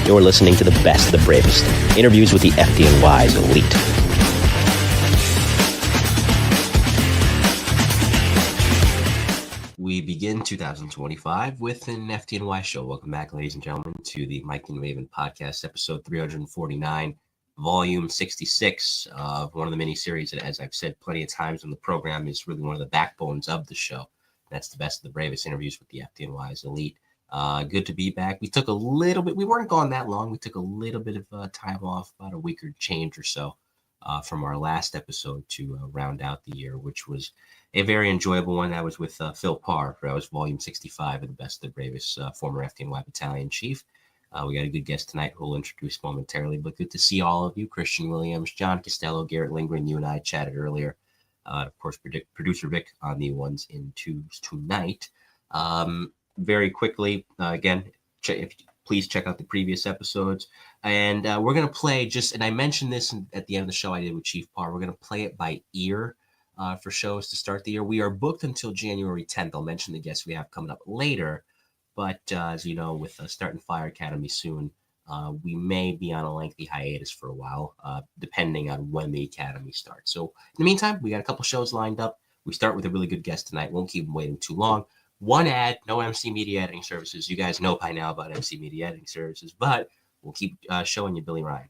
You're listening to the best of the bravest. Interviews with the FDNY's elite. We begin 2025 with an FDNY show. Welcome back, ladies and gentlemen, to the Mike and Raven podcast, episode 349, volume 66 of one of the mini-series that, as I've said plenty of times on the program, is really one of the backbones of the show. That's the best of the bravest, interviews with the FDNY's elite. Good to be back. We took a little bit, we weren't gone that long. We took a little bit of time off, about a week or change or so, from our last episode to round out the year, which was a very enjoyable one. That was with Phil Parr. That was volume 65 of the best of the bravest, former FDNY battalion chief. We got a good guest tonight who we'll introduce momentarily, but good to see all of you. Christian Williams, John Costello, Garrett Lindgren, you and I chatted earlier. Of course, producer Vick on the ones and twos tonight. Very quickly, again, please check out the previous episodes. And we're going to play and I mentioned this at the end of the show I did with Chief Parr. We're going to play it by ear for shows to start the year. We are booked until January 10th. I'll mention the guests we have coming up later. But as you know, with starting Fire Academy soon, we may be on a lengthy hiatus for a while, depending on when the Academy starts. So in the meantime, we got a couple shows lined up. We start with a really good guest tonight. Won't keep them waiting too long. One ad, no MC Media Editing Services. You guys know by now about MC Media Editing Services, but we'll keep showing you Billy Ryan.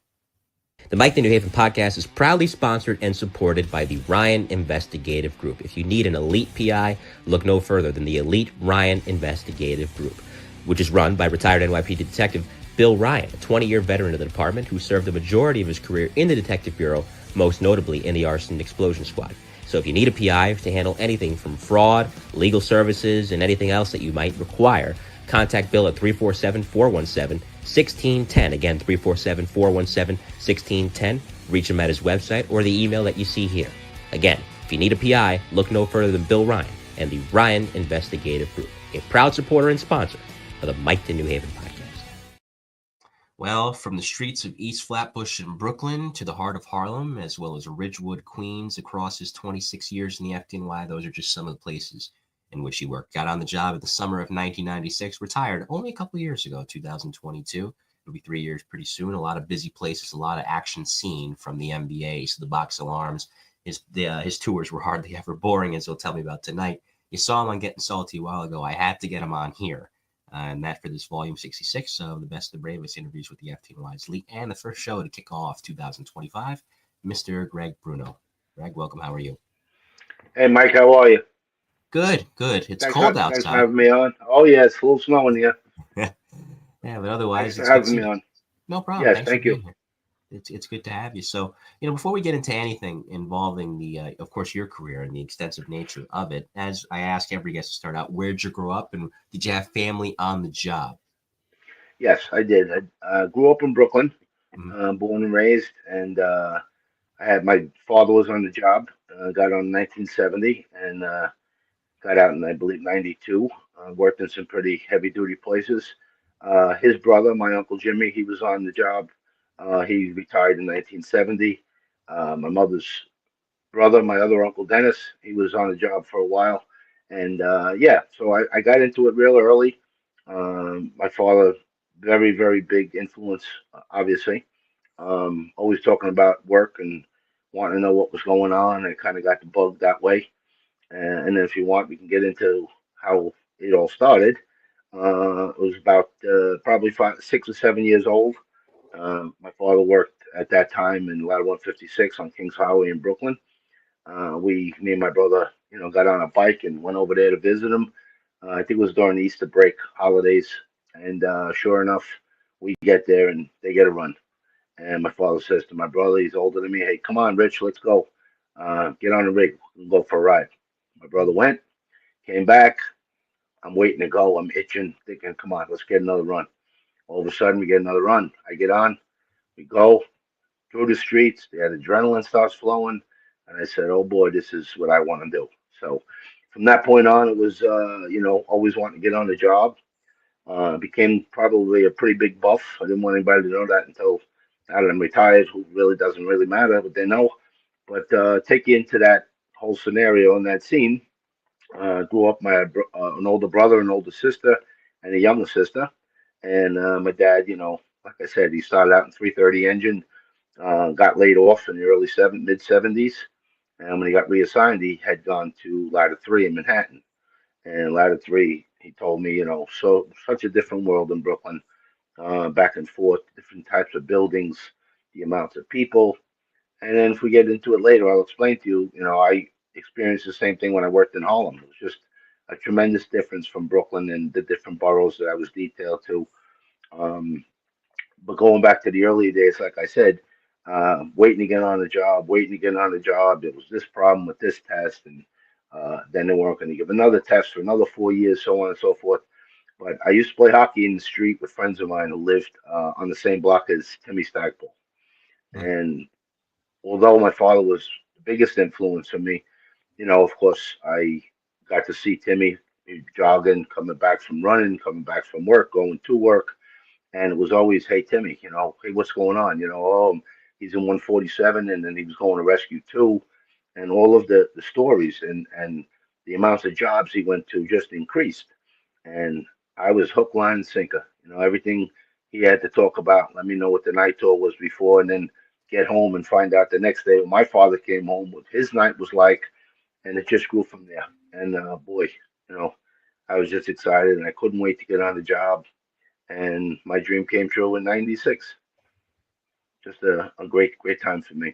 The Mike the New Haven podcast is proudly sponsored and supported by the Ryan Investigative Group. If you need an elite PI, look no further than the Elite Ryan Investigative Group, which is run by retired NYPD detective Bill Ryan, a 20-year veteran of the department who served the majority of his career in the Detective Bureau, most notably in the Arson Explosion Squad. So if you need a PI to handle anything from fraud, legal services, and anything else that you might require, contact Bill at 347-417-1610. Again, 347-417-1610. Reach him at his website or the email that you see here. Again, if you need a PI, look no further than Bill Ryan and the Ryan Investigative Group, a proud supporter and sponsor of the Mike to New Haven podcast. Well, from the streets of East Flatbush in Brooklyn to the heart of Harlem, as well as Ridgewood, Queens, across his 26 years in the FDNY, those are just some of the places in which he worked. Got on the job in the summer of 1996, retired only a couple of years ago, 2022. It'll be 3 years pretty soon. A lot of busy places, a lot of action seen, from the MBAs to the box alarms. His tours were hardly ever boring, as he'll tell me about tonight. You saw him on Getting Salty a while ago. I had to get him on here. And that for this volume 66 of the best of the bravest, interviews with the FDNY's elite, and the first show to kick off 2025, Mr. Greg Bruno. Greg, welcome. How are you? Hey, Mike, how are you? Good. It's cold outside. Thanks for having me on. Oh, yeah, it's full of snow in here. Yeah, but otherwise, thanks for having me on. No problem. Yes, Thanks thank you. It's good to have you. So, before we get into anything involving the, of course, your career and the extensive nature of it, as I ask every guest to start out, where'd you grow up and did you have family on the job? Yes, I did. I grew up in Brooklyn, Mm-hmm. born and raised, and I had my father was on the job, got on in 1970, and got out in, I believe, 92. Worked in some pretty heavy-duty places. His brother, my Uncle Jimmy, he was on the job. He retired in 1970. My mother's brother, my other Uncle Dennis, he was on the job for a while. And so I got into it real early. My father, very, very big influence, obviously. Always talking about work and wanting to know what was going on. I kind of got the bug that way. And then if you want, we can get into how it all started. It was about probably 6 or 7 years old. My father worked at that time in Ladder 156 on Kings Highway in Brooklyn. Me and my brother, got on a bike and went over there to visit him. I think it was during the Easter break holidays. And sure enough, we get there and they get a run. And my father says to my brother, he's older than me, hey, come on, Rich, let's go. Get on the rig. We'll go for a ride. My brother went, came back. I'm waiting to go. I'm itching, thinking, come on, let's get another run. All of a sudden, we get another run. I get on. We go through the streets. The adrenaline starts flowing. And I said, oh boy, this is what I want to do. So from that point on, it was, always wanting to get on the job. Became probably a pretty big buff. I didn't want anybody to know that until now that I'm retired, who really doesn't really matter, but they know. But take you into that whole scenario and that scene. Grew up, an older brother, an older sister, and a younger sister. And my dad, like I said, he started out in 330 engine, got laid off in the mid 70s, and when he got reassigned, he had gone to ladder three in Manhattan. And ladder three, he told me, so such a different world in Brooklyn, back and forth, different types of buildings, the amounts of people. And then if we get into it later, I'll explain to you, I experienced the same thing when I worked in Harlem. It was just a tremendous difference from Brooklyn and the different boroughs that I was detailed to. Um, but going back to the early days, like I said, waiting to get on the job, waiting to get on the job. There was this problem with this test, and then they weren't going to give another test for another 4 years, so on and so forth. But I used to play hockey in the street with friends of mine who lived on the same block as Timmy Stackpole. Mm. And although my father was the biggest influence for me, of course, I got to see Timmy jogging, coming back from running, coming back from work, going to work. And it was always, hey, Timmy, hey, what's going on? He's in 147 and then he was going to rescue two. And all of the stories and the amounts of jobs he went to just increased. And I was hook, line, and sinker. Everything he had to talk about, let me know what the night tour was before, and then get home and find out the next day when my father came home what his night was like. And it just grew from there. And boy, you know, I was just excited and I couldn't wait to get on the job. And my dream came true in '96. Just a great, great time for me.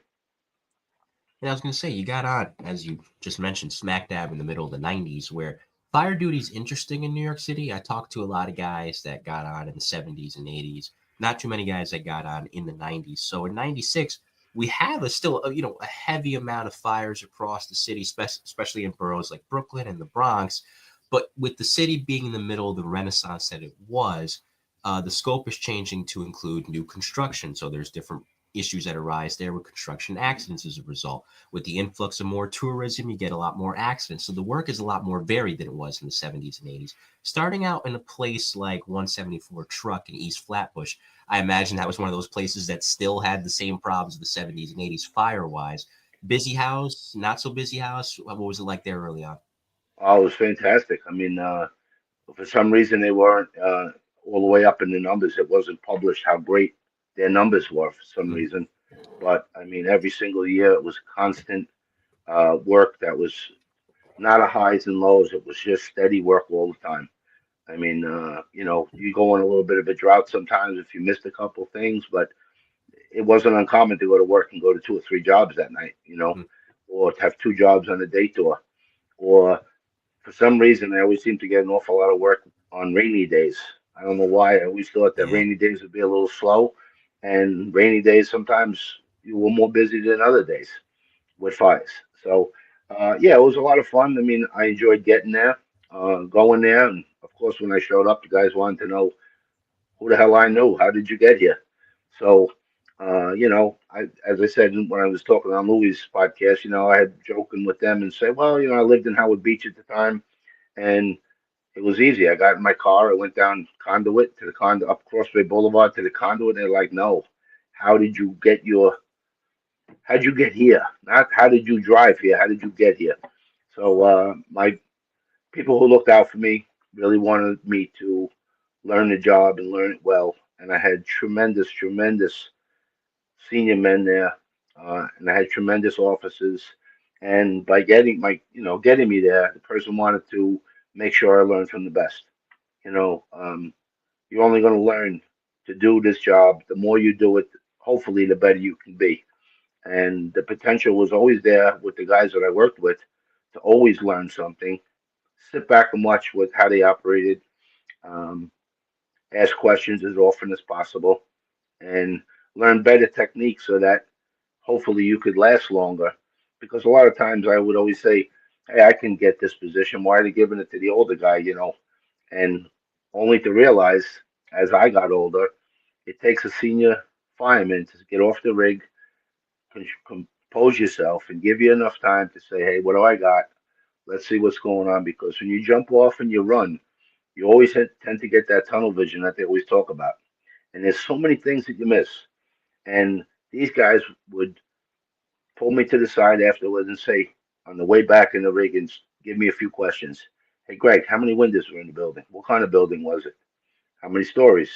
And I was going to say, you got on, as you just mentioned, smack dab in the middle of the 90s, where fire duty's interesting in New York City. I talked to a lot of guys that got on in the 70s and 80s, not too many guys that got on in the 90s. So in 96, we have a heavy amount of fires across the city, especially in boroughs like Brooklyn and the Bronx. But with the city being in the middle of the renaissance that it was, the scope is changing to include new construction. So there's different issues that arise there with construction accidents as a result. With the influx of more tourism, you get a lot more accidents. So the work is a lot more varied than it was in the 70s and 80s. Starting out in a place like 174 Truck in East Flatbush, I imagine that was one of those places that still had the same problems of the 70s and 80s fire wise. Busy house, not so busy house. What was it like there early on? Oh, it was fantastic. I mean, for some reason, they weren't all the way up in the numbers. It wasn't published how great their numbers were for some Mm. reason. But I mean, every single year it was constant work that was not a highs and lows. It was just steady work all the time. I mean, you go on a little bit of a drought sometimes if you missed a couple things, but it wasn't uncommon to go to work and go to two or three jobs that night, Mm. or to have two jobs on a day tour. Or for some reason, I always seem to get an awful lot of work on rainy days. I don't know why. I always thought that Yeah. rainy days would be a little slow, and rainy days sometimes you were more busy than other days with fires. So, yeah, it was a lot of fun. I mean, I enjoyed getting there, going there, and of course, when I showed up, the guys wanted to know who the hell I knew. How did you get here? So, as I said when I was talking on Louis' podcast, I had joking with them and said, well, I lived in Howard Beach at the time, and it was easy. I got in my car, I went down Conduit to the condo up Crossway Boulevard to the Conduit. They're like, no, how did you get how'd you get here? Not how did you drive here? How did you get here? So my people who looked out for me really wanted me to learn the job and learn it well. And I had tremendous, tremendous senior men there, and I had tremendous officers. And by getting me there, the person wanted to make sure I learned from the best. You know, um, you're only going to learn to do this job. The more you do it, hopefully, the better you can be. And the potential was always there with the guys that I worked with to always learn something, sit back and watch what how they operated, um, ask questions as often as possible, and learn better techniques so that hopefully you could last longer. Because a lot of times I would always say, "Hey, I can get this position. Why are they giving it to the older guy?" And only to realize as I got older, it takes a senior fireman to get off the rig, compose yourself, and give you enough time to say, "Hey, what do I got? Let's see what's going on." Because when you jump off and you run, you always tend to get that tunnel vision that they always talk about. And there's so many things that you miss. And these guys would pull me to the side afterwards and say, on the way back in the rig, and give me a few questions. Hey, Greg, how many windows were in the building? What kind of building was it? How many stories?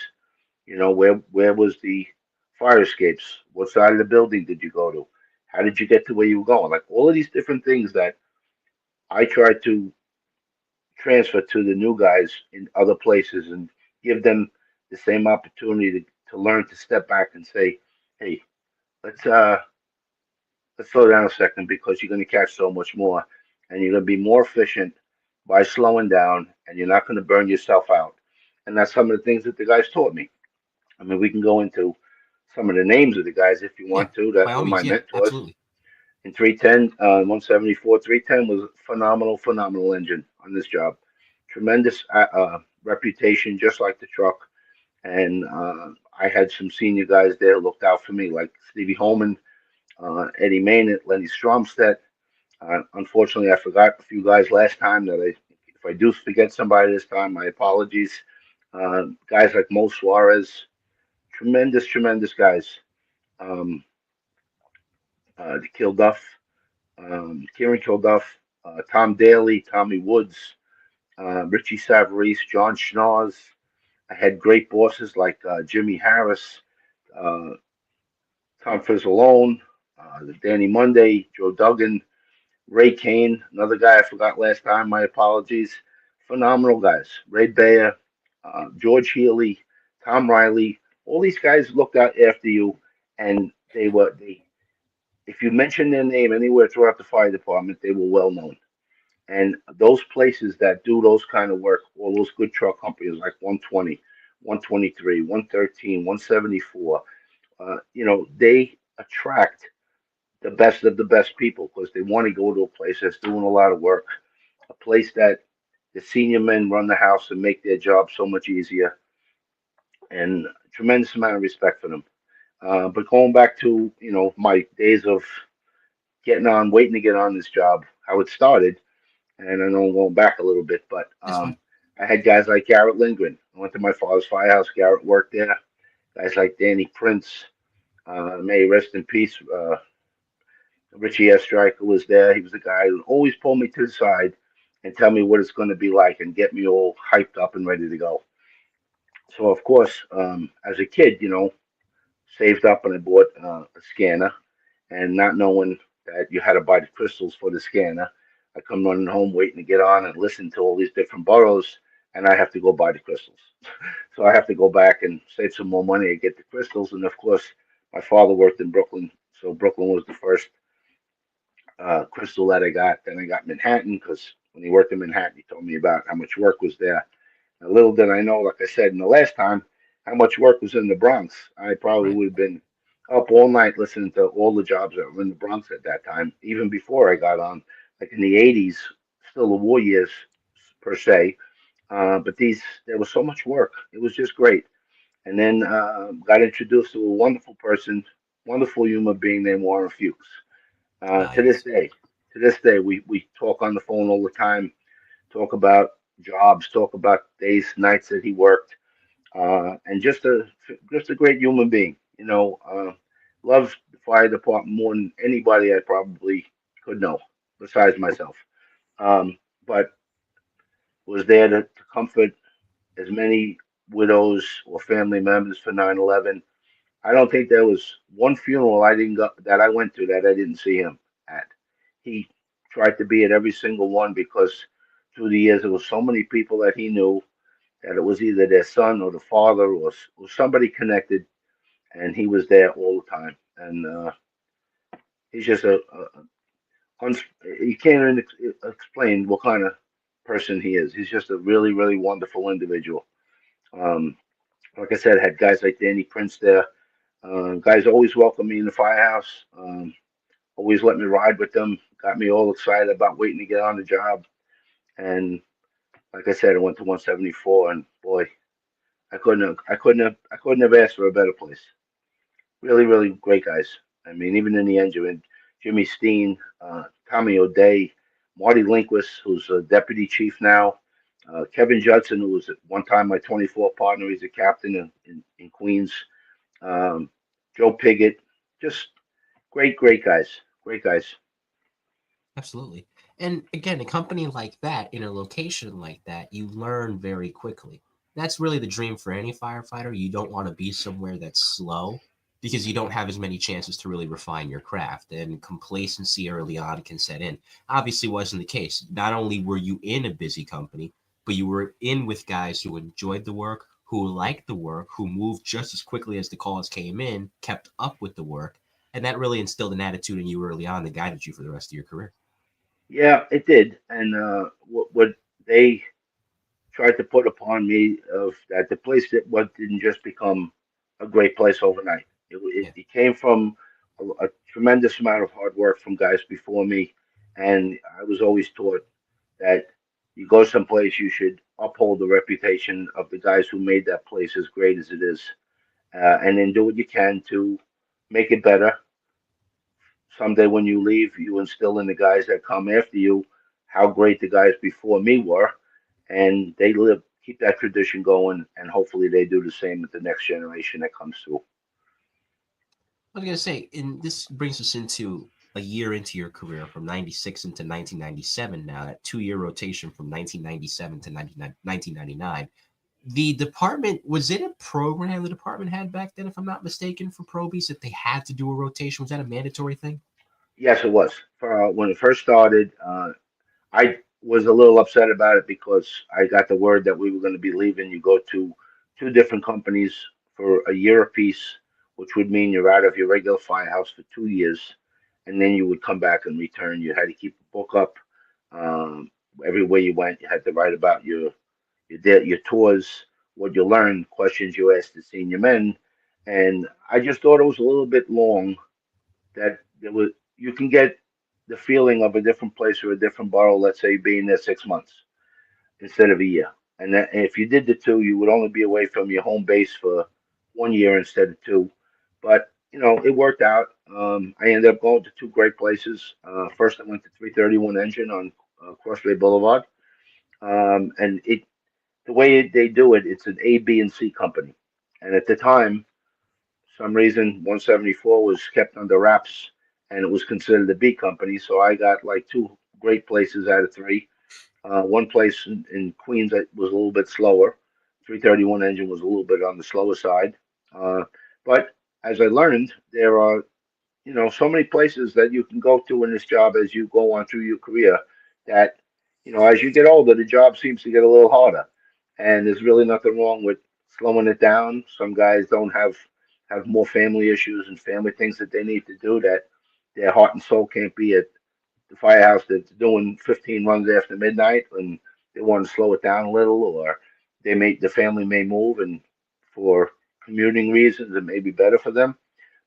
You know, where was the fire escapes? What side of the building did you go to? How did you get to where you were going? Like all of these different things that I tried to transfer to the new guys in other places and give them the same opportunity to learn to step back and say, hey, let's uh let's slow down a second because you're going to catch so much more and you're going to be more efficient by slowing down and you're not going to burn yourself out. And that's some of the things that the guys taught me. I mean, we can go into some of the names of the guys if you Yeah, want to that by all were my means, yeah, mentors. absolutely. In 310, 174, 310 was a phenomenal, phenomenal engine on this job. Tremendous reputation, just like the truck. And I had some senior guys there who looked out for me, like Stevie Holman, Eddie Maynard, Lenny Stromstedt. Unfortunately, I forgot a few guys last time if I do forget somebody this time, my apologies. Guys like Mo Suarez, tremendous, tremendous guys. Um, Kilduff, Kieran Kilduff, Tom Daly, Tommy Woods, Richie Savarese, John Schnoz. I had great bosses like Jimmy Harris, uh, Tom Frizzalone, Danny Monday, Joe Duggan, Ray Kane, another guy I forgot last time. My apologies. Phenomenal guys. Ray Bayer, George Healy, Tom Riley. All these guys looked out after you, and they. If you mention their name anywhere throughout the fire department, they were well known. And those places that do those kind of work, all those good truck companies like 120, 123, 113, 174, they attract the best of the best people because they want to go to a place that's doing a lot of work, a place that the senior men run the house and make their job so much easier, and tremendous amount of respect for them. But going back to my days of waiting to get on this job, how it started, and I know I'm going back a little bit, but That's fine. I had guys like Garrett Lindgren. I went to my father's firehouse. Garrett worked there. Guys like Danny Prince, may he rest in peace. Richie S. Stryker was there. He was the guy who always pulled me to the side and tell me what it's going to be like and get me all hyped up and ready to go. So, of course, as a kid, saved up and I bought a scanner and not knowing that you had to buy the crystals for the scanner. I come running home waiting to get on and listen to all these different boroughs, and I have to go buy the crystals. So I have to go back and save some more money to get the crystals. And of course, my father worked in Brooklyn, so Brooklyn was the first crystal that I got. Then I got Manhattan because when he worked in Manhattan, he told me about how much work was there. And little did I know, like I said in the last time, how much work was in the Bronx. I probably Right. would have been up all night listening to all the jobs that were in the Bronx at that time, even before I got on, like in the 80s, still the war years per se. But there was so much work. It was just great. And then got introduced to a wonderful person, wonderful human being named Warren Fuchs. Uh, to this Yes. day, to this day, we talk on the phone all the time, talk about jobs, talk about days, nights that he worked, and just a great human being. Loves the fire department more than anybody I probably could know, besides myself. But was there to comfort as many widows or family members for 9/11. I don't think there was one funeral I didn't go that I went to that I didn't see him at. He tried to be at every single one because through the years there was so many people that he knew that it was either their son or the father or somebody connected, and he was there all the time. And he's just you can't even explain what kind of person he is. He's just a really, really wonderful individual. Um, like I said, had guys like Danny Prince there. Guys always welcomed me in the firehouse. Always let me ride with them. Got me all excited about waiting to get on the job. And like I said, I went to 174, and boy, I couldn't have asked for a better place. Really, really great guys. I mean, even in the engine, Jimmy Steen, Tommy O'Day, Marty Linquist, who's a deputy chief now, Kevin Judson, who was at one time my 24 partner. He's a captain in Queens. Um, Joe Piggott, just great, great guys. Great guys. Absolutely. And again, a company like that in a location like that, you learn very quickly. that's really the dream for any firefighter. You don't want to be somewhere that's slow because you don't have as many chances to really refine your craft, and complacency early on can set in. Obviously wasn't the case. Not only were you in a busy company, but you were in with guys who enjoyed the work, who liked the work, who moved just as quickly as the calls came in, kept up with the work, and that really instilled an attitude in you early on that guided you for the rest of your career. Yeah, it did. And what they tried to put upon me of that the place that what didn't just become a great place overnight. Yeah. It came from a tremendous amount of hard work from guys before me, and I was always taught that you go someplace, you should uphold the reputation of the guys who made that place as great as it is, and then do what you can to make it better. Someday when you leave, you instill in the guys that come after you how great the guys before me were, and they keep that tradition going, and hopefully they do the same with the next generation that comes through. I was gonna say, and this brings us into a year into your career from '96 into 1997. Now that 2 year rotation from 1997 to 1999. The department, was it a program the department had back then, if I'm not mistaken, for probies that they had to do a rotation? Was that a mandatory thing? Yes, it was. When it first started, I was a little upset about it because I got the word that we were going to be leaving. You go to two different companies for a year apiece, which would mean you're out of your regular firehouse for 2 years, and then you would come back and return. You had to keep a book up. Um, Everywhere you went, you had to write about your tours, what you learned, questions you asked the senior men, and I just thought it was a little bit long. That there was you can get the feeling of a different place or a different borough. Let's say being there 6 months instead of a year, and if you did the two, you would only be away from your home base for 1 year instead of two. But it worked out. I ended up going to two great places. First, I went to 331 Engine on Crossway Boulevard, and the way they do it, it's an A, B, and C company. And at the time, some reason 174 was kept under wraps, and it was considered a B company. So I got like two great places out of three. One place in Queens that was a little bit slower. 331 Engine was a little bit on the slower side. Uh, but as I learned, there are so many places that you can go to in this job as you go on through your career that, as you get older, the job seems to get a little harder. And there's really nothing wrong with slowing it down. Some guys don't have more family issues and family things that they need to do that their heart and soul can't be at the firehouse that's doing 15 runs after midnight and they want to slow it down a little, or the family may move and for commuting reasons it may be better for them.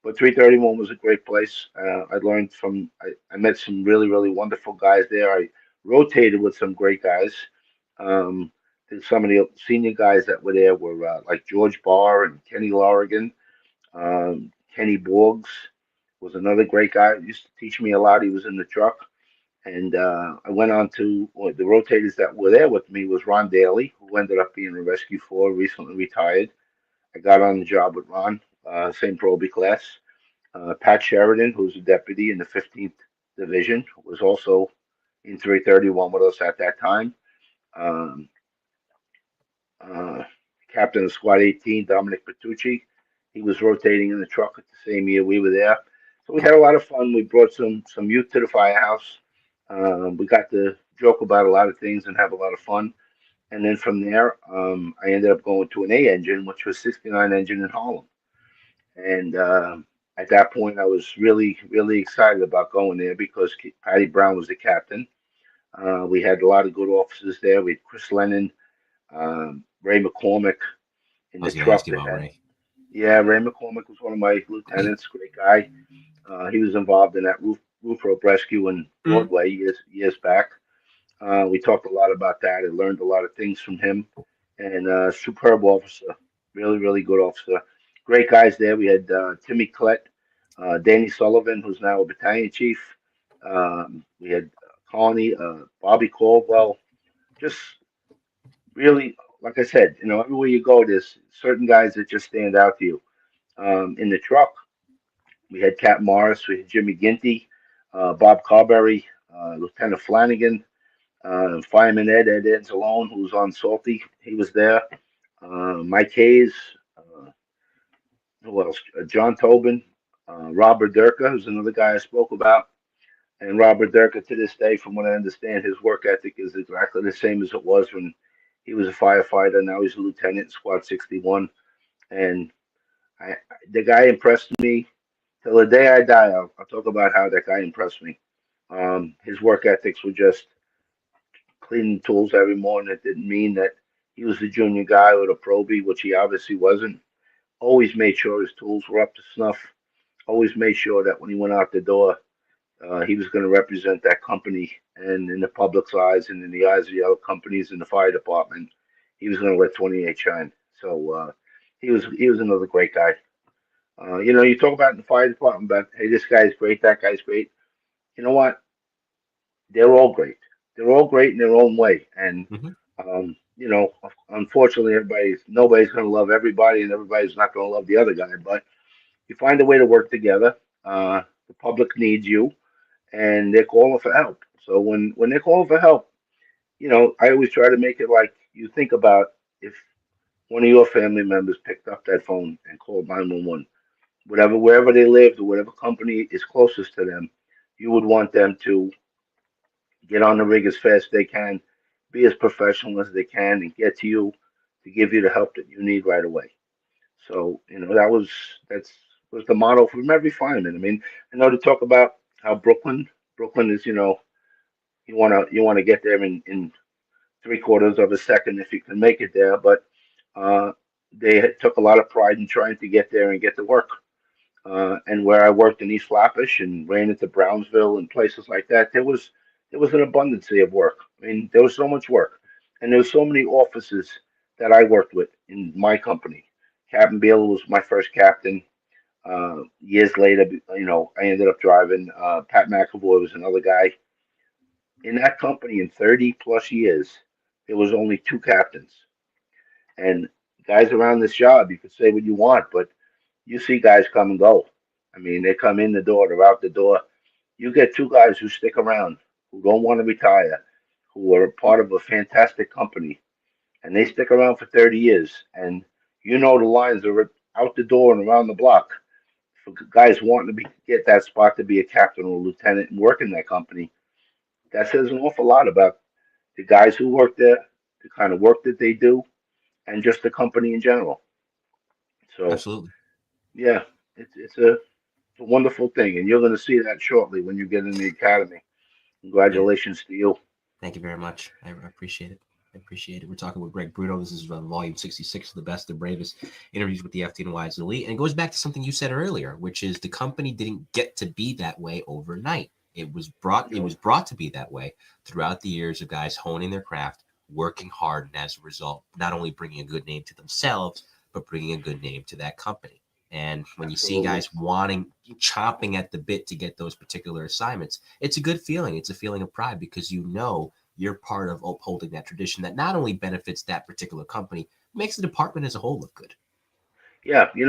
But 331 was a great place. I met some really, really wonderful guys there. I rotated with some great guys. Um, some of the senior guys that were there were like George Barr and Kenny Lorigan. Kenny Borgs was another great guy. He used to teach me a lot. He was in the truck. And I went on to well, the rotators that were there with me was Ron Daly, who ended up being a Rescue 4, recently retired. I got on the job with Ron, same Proby class. Pat Sheridan, who's a deputy in the 15th Division, was also in 331 with us at that time. Um, uh, Captain of Squad 18, Dominic Petrucci, he was rotating in the truck at the same year we were there. So we had a lot of fun. We brought some youth to the firehouse. We got to joke about a lot of things and have a lot of fun. And then from there, I ended up going to an A engine, which was 69 engine in Harlem. And at that point, I was really, really excited about going there because Patty Brown was the captain. We had a lot of good officers there. We had Chris Lennon, Ray McCormick in I the was going to truck. ask you They about had, Ray. yeah, Ray McCormick was one of my lieutenants, great guy. He was involved in that roof rope rescue in Mm. Broadway years back. We talked a lot about that. I learned a lot of things from him. And superb officer, really, really good officer. Great guys there. We had Timmy Klett, Danny Sullivan, who's now a battalion chief. We had Connie, Bobby Caldwell. Just really, like I said, everywhere you go, there's certain guys that just stand out to you. In the truck, we had Cap Morris, we had Jimmy Ginty, Bob Carberry, Lieutenant Flanagan, Fireman Ed Anzalone, who was on Salty. He was there. Mike Hayes, who else? John Tobin, Robert Durka, who's another guy I spoke about. And Robert Durka, to this day, from what I understand, his work ethic is exactly the same as it was when he was a firefighter. Now he's a lieutenant in Squad 61. And the guy impressed me till the day I die. I'll talk about how that guy impressed me. His work ethics were just cleaning tools every morning. It didn't mean that he was the junior guy with a probie, which he obviously wasn't. Always made sure his tools were up to snuff. Always made sure that when he went out the door, he was going to represent that company, and in the public's eyes and in the eyes of the other companies in the fire department, he was going to let 28 shine. So he was another great guy. You talk about in the fire department about, hey, this guy's great, that guy's great. You know what? They're all great. They're all great in their own way, and Hmm. unfortunately, nobody's going to love everybody, and everybody's not going to love the other guy. But you find a way to work together. The public needs you, and they're calling for help. So when they're calling for help, I always try to make it like you think about if one of your family members picked up that phone and called 911, wherever they lived or whatever company is closest to them, you would want them to get on the rig as fast as they can, be as professional as they can, and get to you to give you the help that you need right away. So that's the motto from every fireman. I mean, I know to talk about how Brooklyn is, you wanna get there in 3/4 of a second if you can make it there, but uh, took a lot of pride in trying to get there and get to work. And where I worked in East Flatbush and ran into Brownsville and places like that, there was an abundance of work. I mean, there was so much work, and there was so many officers that I worked with in my company. Captain Beal was my first captain. Years later, I ended up driving. Pat McAvoy was another guy in that company. In 30 plus years, there was only two captains, and guys around this job. You could say what you want, but you see guys come and go. I mean, they come in the door, they're out the door. You get two guys who stick around, who don't want to retire, who are part of a fantastic company, and they stick around for 30 years. And the lines are out the door and around the block for guys wanting to get that spot to be a captain or a lieutenant and work in that company. That says an awful lot about the guys who work there, the kind of work that they do, and just the company in general. So, Absolutely. yeah, it's a wonderful thing, and you're going to see that shortly when you get in the academy. Yeah. Congratulations to you. Thank you very much. I appreciate it. I appreciate it. We're talking with Greg Bruno. This is volume 66 of the best and bravest interviews with the FDNY's elite. And it goes back to something you said earlier, which is the company didn't get to be that way overnight. It was brought to be that way throughout the years of guys honing their craft, working hard, and as a result, not only bringing a good name to themselves, but bringing a good name to that company. And when you see Absolutely. guys chomping at the bit to get those particular assignments, it's a good feeling. It's a feeling of pride because you're part of upholding that tradition that not only benefits that particular company, makes the department as a whole look good. Yeah, you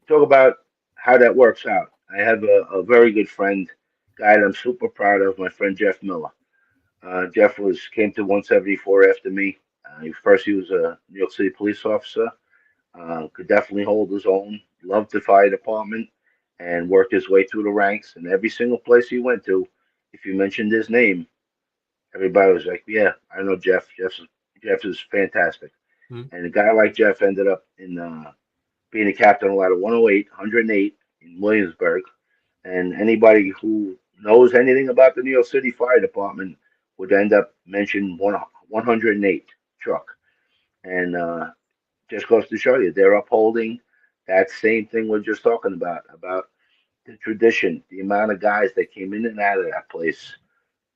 talk about how that works out. I have a very good friend, guy that I'm super proud of, my friend Jeff Miller. Jeff came to 174 after me. First, he was a New York City police officer. Could definitely hold his own. Loved the fire department, and worked his way through the ranks. And every single place he went to, if you mentioned his name, everybody was like, "Yeah, I know Jeff. Jeff is fantastic." Hmm. And a guy like Jeff ended up in being a captain of ladder 108, 108 in Williamsburg. And anybody who knows anything about the New York City Fire Department would end up mentioning 108 truck. And just goes to show you they're upholding that same thing we're just talking about the tradition, the amount of guys that came in and out of that place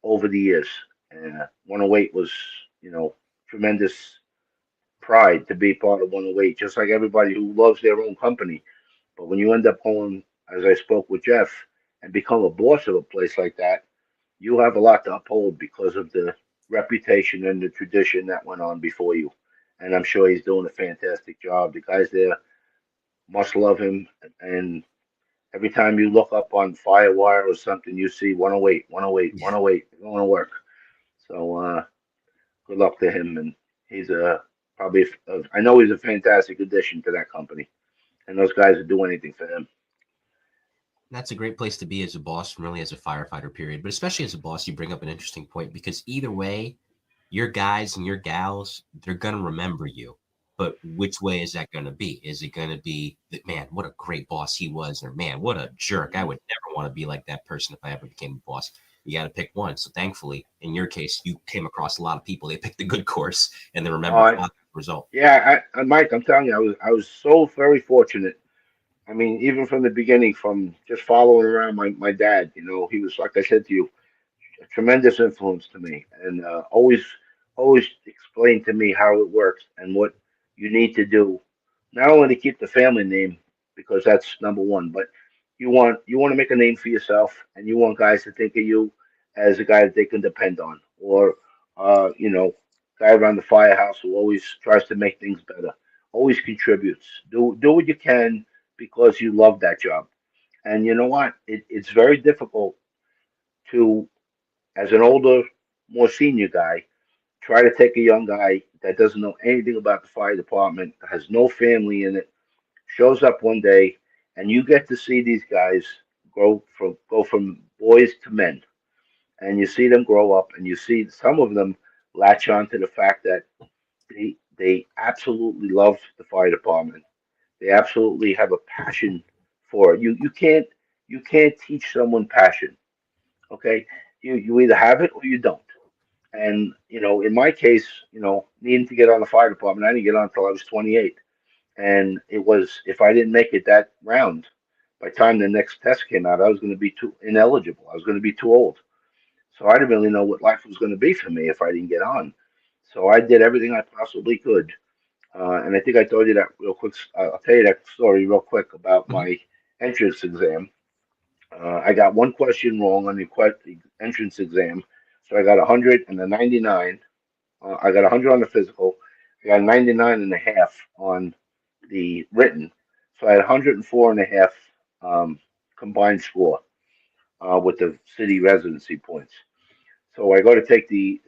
over the years. And 108 was, tremendous pride to be part of 108, just like everybody who loves their own company. But when you end up going, as I spoke with Jeff, and become a boss of a place like that, you have a lot to uphold because of the reputation and the tradition that went on before you. And I'm sure he's doing a fantastic job. The guys there must love him. And every time you look up on Firewire or something, you see 108, 108, Yeah. 108 going to work. So good luck to him. And he's probably, I know he's a fantastic addition to that company, and those guys would do anything for him. That's a great place to be as a boss, really as a firefighter, period. But especially as a boss, you bring up an interesting point because either way, your guys and your gals, they're going to remember you. But which way is that going to be? Is it going to be that, man, what a great boss he was, or man, what a jerk. I would never want to be like that person if I ever became a boss. You got to pick one. So thankfully, in your case, you came across a lot of people. They picked the good course and they remember Uh, the result. yeah, Mike, I'm telling you, I was so very fortunate. I mean, even from the beginning, from just following around my dad, he was, like I said to you, a tremendous influence to me, and always explained to me how it works and what you need to do, not only to keep the family name, because that's number one, but you want to make a name for yourself, and you want guys to think of you as a guy that they can depend on, or guy around the firehouse who always tries to make things better, always contributes. Do what you can because you love that job. And you know what? It's very difficult to, as an older, more senior guy, try to take a young guy that doesn't know anything about the fire department, has no family in it, shows up one day, and you get to see these guys go from boys to men, and you see them grow up, and you see some of them latch on to the fact that they absolutely love the fire department. They absolutely have a passion for it. You can't teach someone passion. Okay, you either have it or you don't. And in my case, needing to get on the fire department, I didn't get on until I was 28. And it was, if I didn't make it that round, by the time the next test came out, I was going to be too ineligible. I was going to be too old. So I didn't really know what life was going to be for me if I didn't get on. So I did everything I possibly could. And I think I told you that real quick. I'll tell you that story real quick about Mhm. my entrance exam. I got one question wrong on the entrance exam. So I got 100 and a 99. I got 100 on the physical. I got 99 and a half on the written. So I had 104 and a half combined score with the city residency points. So I go to take the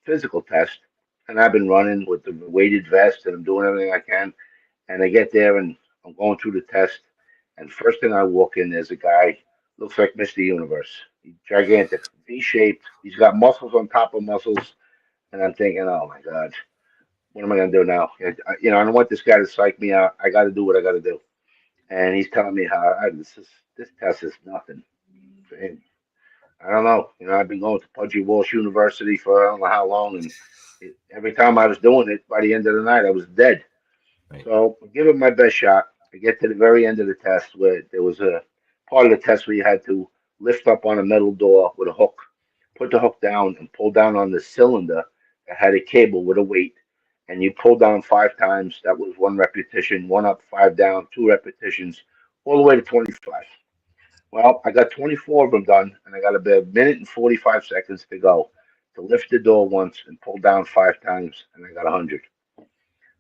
physical test, and I've been running with the weighted vest, and I'm doing everything I can. And I get there, and I'm going through the test, and first thing I walk in, there's a guy looks like Mr. Universe, he's gigantic, V-shaped. He's got muscles on top of muscles, and I'm thinking, oh my God, what am I gonna do now? I don't want this guy to psych me out. I got to do what I got to do. And he's telling me how this test is nothing for him. I don't know. I've been going to Pudgy Walsh University for I don't know how long, and every time I was doing it, by the end of the night, I was dead. Right. So I give it my best shot. I get to the very end of the test where there was a part of the test where you had to lift up on a metal door with a hook, put the hook down, and pull down on the cylinder that had a cable with a weight. And you pull down 5 times. That was one repetition, one up, five down, two repetitions, all the way to 25. Well, I got 24 of them done, and I got about a minute and 45 seconds to go to lift the door once and pull down 5 times, and I got 100.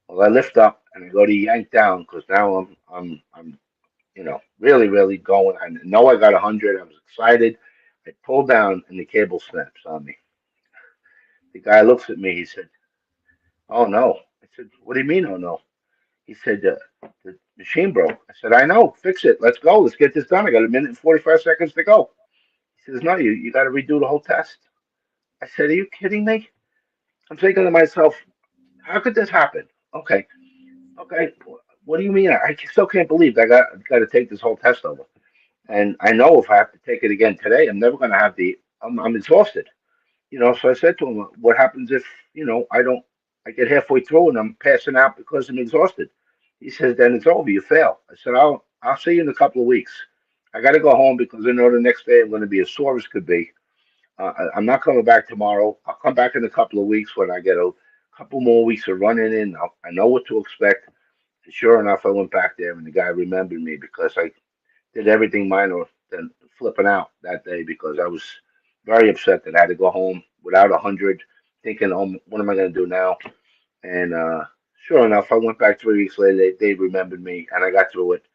Well, I lift up and I go to yank down because now I'm really really going. I know I got 100. I was excited. I pull down and the cable snaps on me. The guy looks at me. He said, "Oh no." I said, "What do you mean, oh no?" He said, "The machine broke." I said, "I know. Fix it. Let's go. Let's get this done. I got a minute and 45 seconds to go." He says, "No, you got to redo the whole test." I said, "Are you kidding me?" I'm thinking to myself, "How could this happen?" Okay, okay. What do you mean? I still can't believe I got to take this whole test over. And I know if I have to take it again today, I'm never going to have I'm exhausted. So I said to him, what happens if, I get halfway through and I'm passing out because I'm exhausted? He says, then it's over. You fail. I said, I'll see you in a couple of weeks. I got to go home because I know the next day I'm going to be as sore as could be. I'm not coming back tomorrow. I'll come back in a couple of weeks when I get a couple more weeks of running in. I know what to expect. And sure enough, I went back there and the guy remembered me because I did everything minor than flipping out that day because I was very upset that I had to go home without 100, thinking, oh, what am I going to do now? And sure enough, I went back 3 weeks later. They remembered me, and I got through it.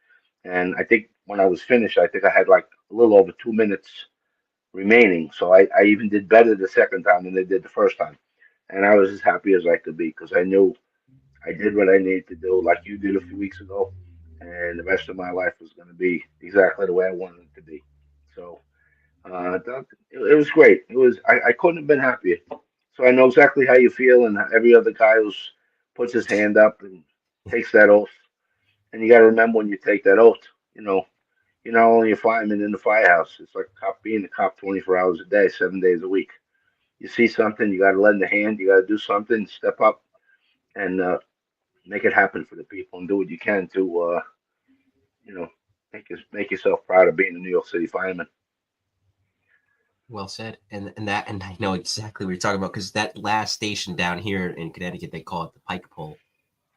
And I think when I was finished, I think I had like a little over 2 minutes remaining. So I even did better the second time than they did the first time. And I was as happy as I could be because I knew I did what I needed to do, like you did a few weeks ago, and the rest of my life was going to be exactly the way I wanted it to be. So it was great. I couldn't have been happier. So I know exactly how you feel, and every other guy who puts his hand up and takes that oath. And you got to remember when you take that oath, you know, you're not only a fireman in the firehouse. It's like a cop being a cop 24 hours a day, 7 days a week. You see something, you got to lend a hand. You got to do something, step up, and make it happen for the people, and do what you can to, you know, make yourself proud of being a New York City fireman. Well said. And I know exactly what you're talking about because that last station down here in Connecticut, they call it the Pike Pole,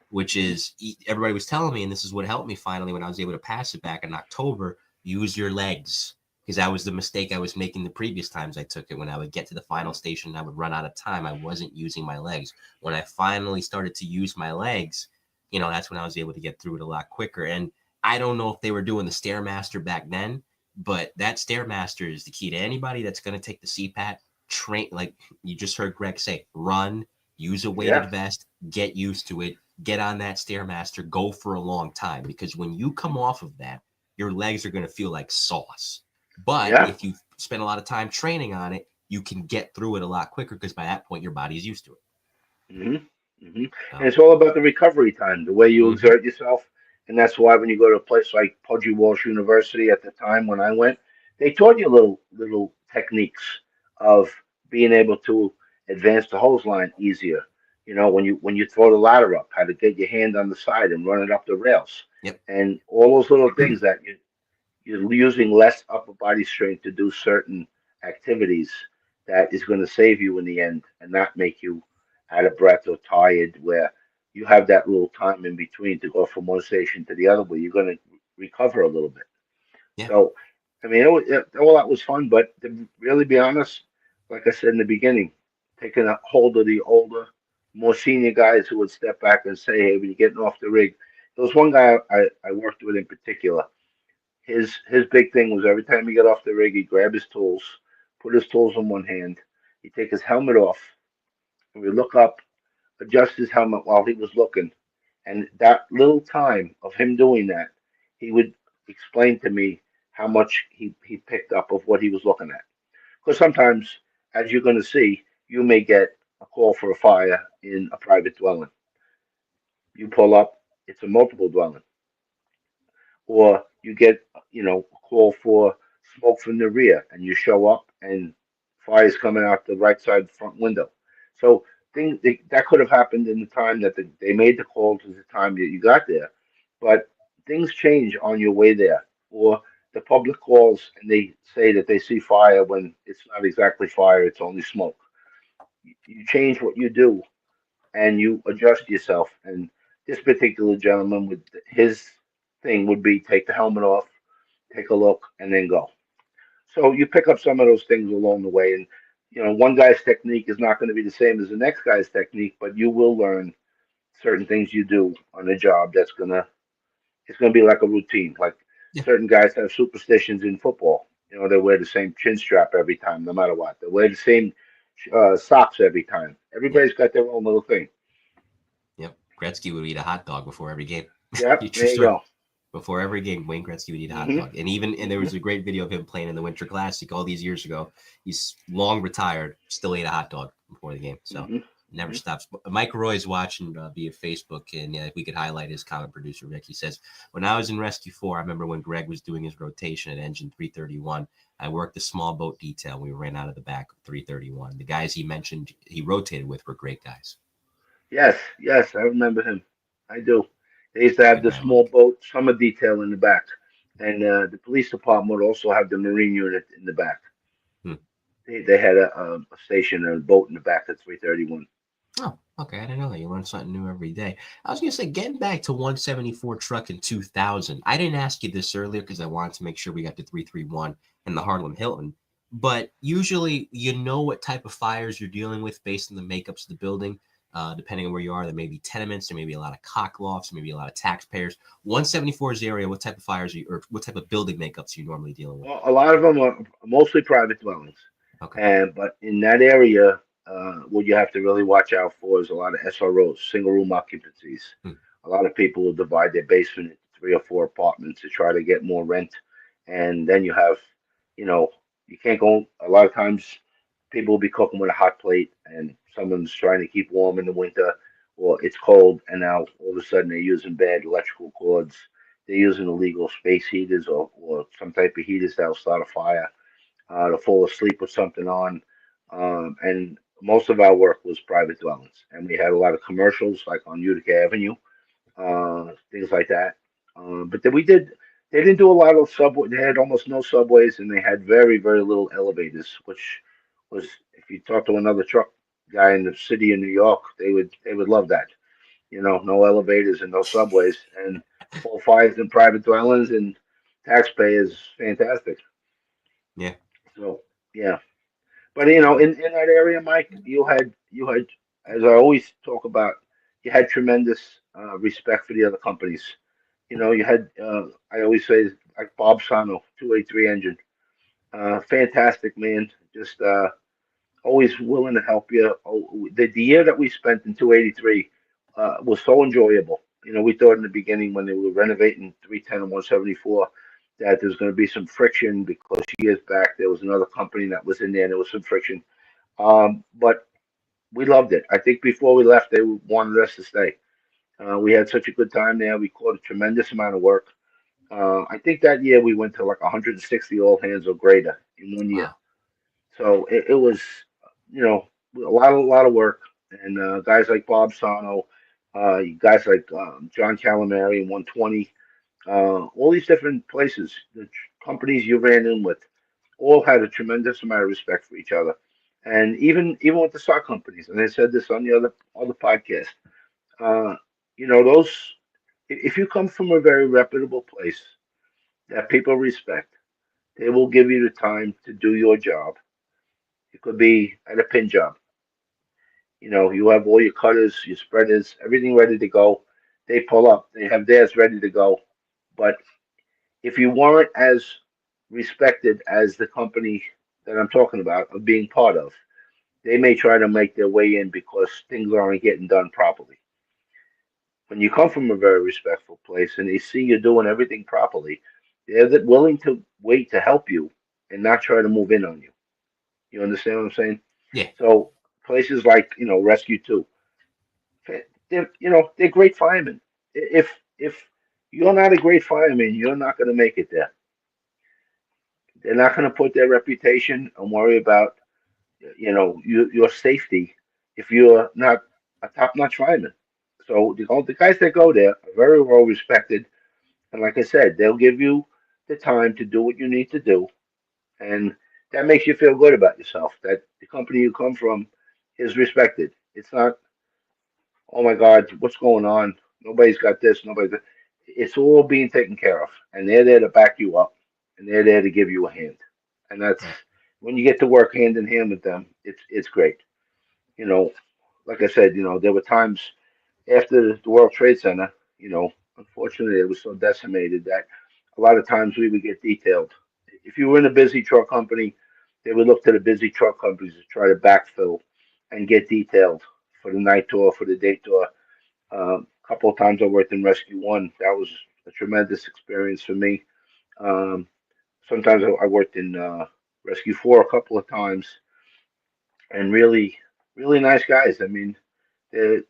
which is everybody was telling me, and this is what helped me finally when I was able to pass it back in October. Use your legs, because that was the mistake I was making the previous times I took it. When I would get to the final station, I would run out of time. I wasn't using my legs. When I finally started to use my legs, that's when I was able to get through it a lot quicker. And I don't know if they were doing the Stairmaster back then, but that Stairmaster is the key to anybody that's going to take the CPAT. Train, like you just heard Greg say, run, use a weighted Yeah, vest, get used to it, get on that Stairmaster, go for a long time. Because when you come off of that, your legs are going to feel like sauce. But yeah. if you spend a lot of time training on it, you can get through it a lot quicker because by that point, your body's used to it. hmm hmm And So, it's all about the recovery time, the way you mm-hmm. exert yourself. And that's why when you go to a place like Pudgy Walsh University at the time when I went, they taught you little techniques of being able to advance the hose line easier. When you throw the ladder up, how to get your hand on the side and run it up the rails, Yep. and all those little things that you're using less upper body strength to do certain activities that is going to save you in the end and not make you out of breath or tired where you have that little time in between to go from one station to the other where you're going to recover a little bit. Yeah. So, I mean, all that was fun, but to really be honest, like I said in the beginning, taking a hold of the older, more senior guys who would step back and say, hey, when you're getting off the rig, there was one guy I worked with in particular. His big thing was every time he got off the rig, he'd grab his tools, put his tools in one hand, he'd take his helmet off, and we'd look up, adjust his helmet while he was looking. And that little time of him doing that, he would explain to me how much he picked up of what he was looking at. Because sometimes, as you're going to see, you may get a call for a fire in a private dwelling. You pull up, it's a multiple dwelling. Or you get, a call for smoke from the rear, and you show up and fire's coming out the right side front window. So that could have happened in the time that they made the call to the time that you got there, but things change on your way there. Or the public calls and they say that they see fire when it's not exactly fire; it's only smoke. You change what you do and you adjust yourself. And this particular gentleman would his thing would be take the helmet off, take a look, and then go. So you pick up some of those things along the way, and one guy's technique is not going to be the same as the next guy's technique, but you will learn certain things you do on the job it's gonna be like a routine. Like Yeah. certain guys have superstitions in football. They wear the same chin strap every time, no matter what. They wear the same socks every time. Yep. Everybody's got their own little thing. Yep. Gretzky would eat a hot dog before every game. Yep, True there you story. go. Before every game, Wayne Gretzky would eat a hot hmm dog. And there hmm was a great video of him playing in the Winter Classic all these years ago. He's long retired, still ate a hot dog before the game. So hmm never hmm stops. Mike Roy's watching via Facebook, and if we could highlight his comment producer, Vick, he says, when I was in Rescue 4, I remember when Greg was doing his rotation at Engine 331, I worked the small boat detail. We ran out of the back of 331. The guys he mentioned he rotated with were great guys. Yes, yes, I remember him. I do. They used to have Good the man, small Mike. boat summer detail in the back, and the police department would also have the marine unit in the back. Hmm. They had a station, a boat in the back of 331. Oh, okay. I didn't know that. You learn something new every day. I was going to say, getting back to 174 truck in 2000, I didn't ask you this earlier because I wanted to make sure we got to 331 and the Harlem Hilton. But usually, you know what type of fires you're dealing with based on the makeups of the building. Depending on where you are, there may be tenements, there may be a lot of cock lofts, maybe a lot of taxpayers. 174's area, what type of fires are you, or what type of building makeups are you normally dealing with? Well, a lot of them are mostly private dwellings, Okay. and but in that area. what you have to really watch out for is a lot of SROs, single room occupancies. Hmm. A lot of people will divide their basement into 3 or 4 apartments to try to get more rent. And then you have, you know, you can't go, a lot of times people will be cooking with a hot plate and someone's trying to keep warm in the winter or it's cold and now all of a sudden they're using bad electrical cords. They're using illegal space heaters or some type of heaters that'll start a fire to fall asleep with something on. And most of our work was private dwellings, and we had a lot of commercials like on Utica Avenue, things like that. But then we did. They didn't do a lot of subway. They had almost no subways, and they had very, very little elevators. Which was, if you talk to another truck guy in the city of New York, they would love that. No elevators and no subways, and full fires in private dwellings and taxpayers. Fantastic. Yeah. So yeah. But in that area, Mike, you had, as I always talk about, you had tremendous respect for the other companies. You had I always say like Bob Sano, 283 engine, fantastic man, just always willing to help you. Oh, the year that we spent in 283 was so enjoyable. We thought in the beginning when they were renovating 310 and 174 that there's going to be some friction because years back there was another company that was in there and there was some friction. But we loved it. I think before we left, they wanted us to stay. We had such a good time there. We caught a tremendous amount of work. I think that year we went to like 160 all hands or greater in one year. Wow. So it was, you know, a lot of work. And guys like Bob Sano, guys like John Calamari and 120, all these different places, the companies you ran in with, all had a tremendous amount of respect for each other. And even with the stock companies, and I said this on the other podcast, uh, those if you come from a very reputable place that people respect, they will give you the time to do your job. It could be at a pin job. You have all your cutters, your spreaders, everything ready to go. They pull up, they have theirs ready to go. But if you weren't as respected as the company that I'm talking about of being part of, they may try to make their way in because things aren't getting done properly. When you come from a very respectful place and they see you doing everything properly, they're willing to wait to help you and not try to move in on you. You understand what I'm saying? Yeah. So places like Rescue Two, they're great firemen. If you're not a great fireman, you're not going to make it there. They're not going to put their reputation and worry about your safety if you're not a top-notch fireman. So the guys that go there are very well respected, and like I said, they'll give you the time to do what you need to do, and that makes you feel good about yourself. That the company you come from is respected. It's not, oh my God, what's going on? Nobody's got this. It's all being taken care of, and they're there to back you up, and they're there to give you a hand, and that's Right. when you get to work hand in hand with them. It's great. You know, like I said, there were times after the World Trade Center, unfortunately, it was so decimated that a lot of times we would get detailed. If you were in a busy truck company, they would look to the busy truck companies to try to backfill and get detailed for the night tour, for the day tour. A couple of times I worked in Rescue One. That was a tremendous experience for me. Um, Sometimes I worked in Rescue Four a couple of times, and really, really nice guys. I mean, they're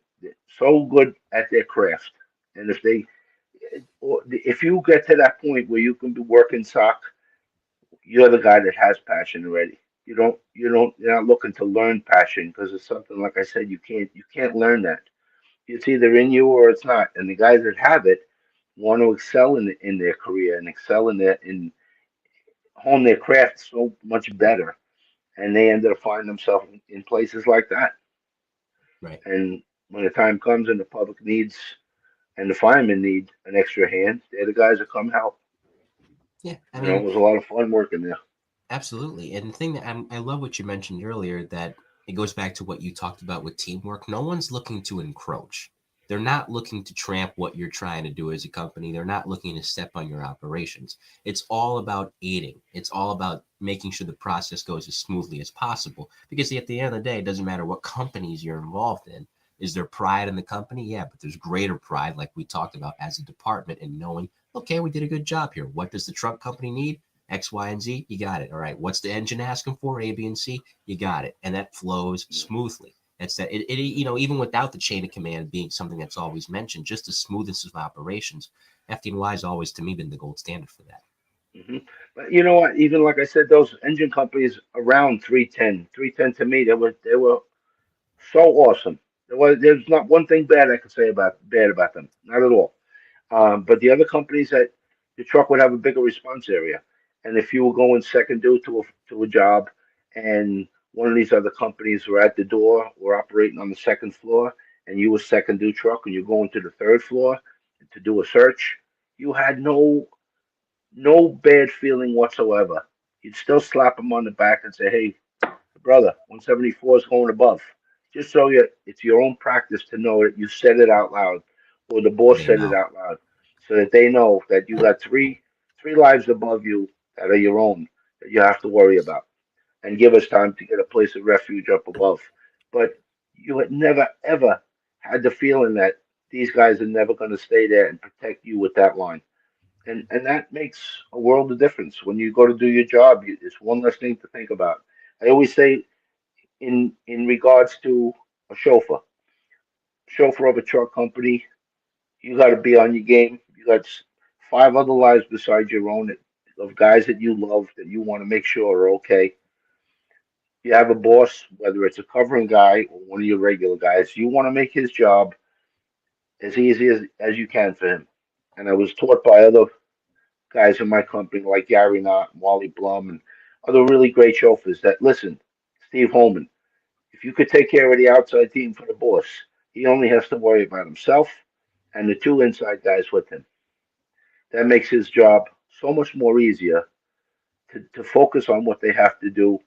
so good at their craft, and if you get to that point where you can be working sock, you're the guy that has passion already. You're not looking to learn passion because it's something like I said, you can't learn that. It's either in you or it's not. And the guys that have it want to excel in their career and excel in hone their craft so much better, and they end up finding themselves in places like that. Right. And when the time comes and the public needs and the firemen need an extra hand, they're the guys that come help. Yeah. I It mean, was a lot of fun working there. absolutely. And the thing that I love what you mentioned earlier, that it goes back to what you talked about with teamwork. No one's looking to encroach. They're not looking to tramp what you're trying to do as a company. They're not looking to step on your operations. It's all about aiding. It's all about making sure the process goes as smoothly as possible. Because at the end of the day, it doesn't matter what companies you're involved in. Is there pride in the company? Yeah, but there's greater pride, like we talked about, as a department in knowing, okay, we did a good job here. What does the truck company need? X, Y, and Z. You got it. All right. What's the engine asking for? A, B, and C. You got it. And that flows smoothly. It's that even without the chain of command being something that's always mentioned, just the smoothness of operations, FDNY has always to me been the gold standard for that. But you know what? Even like I said, those engine companies around 310 to me, they were so awesome. There's not one thing bad I could say about them. Not at all. But the other companies that the truck would have a bigger response area, and if you were going second due to a job, and one of these other companies were at the door or operating on the second floor, and you were second due truck, and you're going to the third floor to do a search, you had no bad feeling whatsoever. You'd still slap them on the back and say, "Hey, brother, 174 is going above." Just so it's your own practice to know that you said it out loud, or the boss They said it know. out loud, so that they know that you got three lives above you that are your own that you have to worry about, and give us time to get a place of refuge up above. But you had never ever had the feeling that these guys are never going to stay there and protect you with that line. And that makes a world of difference when you go to do your job. It's one less thing to think about. I always say in regards to a chauffeur of a truck company, you got to be on your game. You got five other lives besides your own of guys that you love that you want to make sure are okay. You have a boss, whether it's a covering guy or one of your regular guys. You want to make his job as easy as you can for him. And I was taught by other guys in my company like Gary Knott, Wally Blum, and other really great chauffeurs that listen. Steve Holman, if you could take care of the outside team for the boss, he only has to worry about himself and the two inside guys with him. That makes his job so much more easier to focus on what they have to do,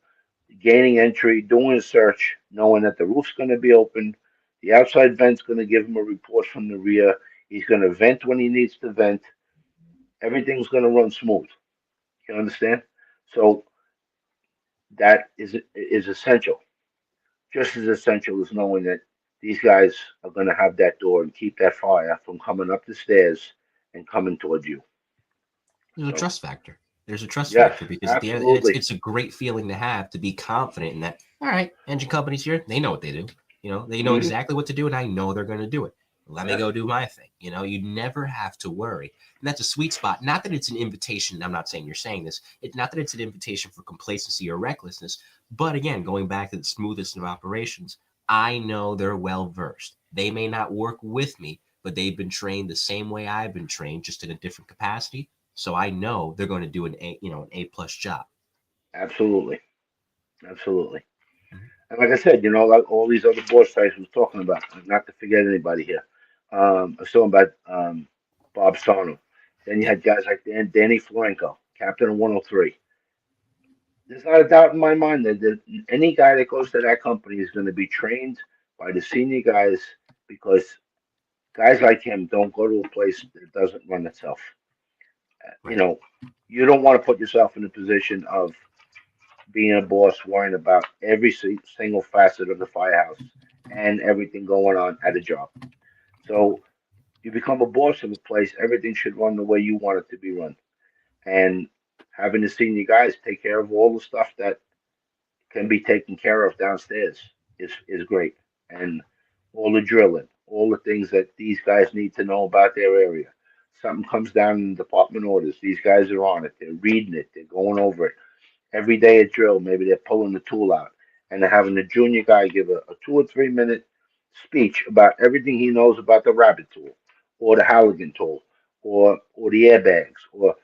gaining entry, doing a search, knowing that the roof's going to be open, the outside vent's going to give him a report from the rear. He's going to vent when he needs to vent. Everything's going to run smooth. You understand? So that is essential. Just as essential as knowing that these guys are going to have that door and keep that fire from coming up the stairs and coming towards you. There's a So, trust factor. There's a trust yes, factor because at the end, it's absolutely. it's a great feeling to have to be confident in that. All right, engine companies here, they know what they do. They know Hmm. exactly what to do, and I know they're going to do it. Let me Yes, go do my thing. You never have to worry, and that's a sweet spot. Not that it's an invitation. I'm not saying you're saying this. It's not that it's an invitation for complacency or recklessness, but again, going back to the smoothest of operations, I know they're well versed. They may not work with me, but they've been trained the same way I've been trained, just in a different capacity. So I know they're going to do an A plus job. absolutely. Absolutely. Mhm. And like I said, like all these other board sites was talking about, not to forget anybody here. I was talking about Bob Sarno. Then you Yep. had guys like Danny Florenko, captain of 103. There's not a doubt in my mind that any guy that goes to that company is going to be trained by the senior guys because guys like him don't go to a place that doesn't run itself. You Right. know, you don't want to put yourself in a position of being a boss, worrying about every single facet of the firehouse and everything going on at a job. So you become a boss of a place, everything should run the way you want it to be run. And having the senior guys take care of all the stuff that can be taken care of downstairs is great. And all the drilling, all the things that these guys need to know about their area. Something comes down in department orders. These guys are on it. They're reading it. They're going over it. Every day at drill, maybe they're pulling the tool out and they're having the junior guy give a 2 or 3 minute speech about everything he knows about the rabbit tool or the Halligan tool or the airbags or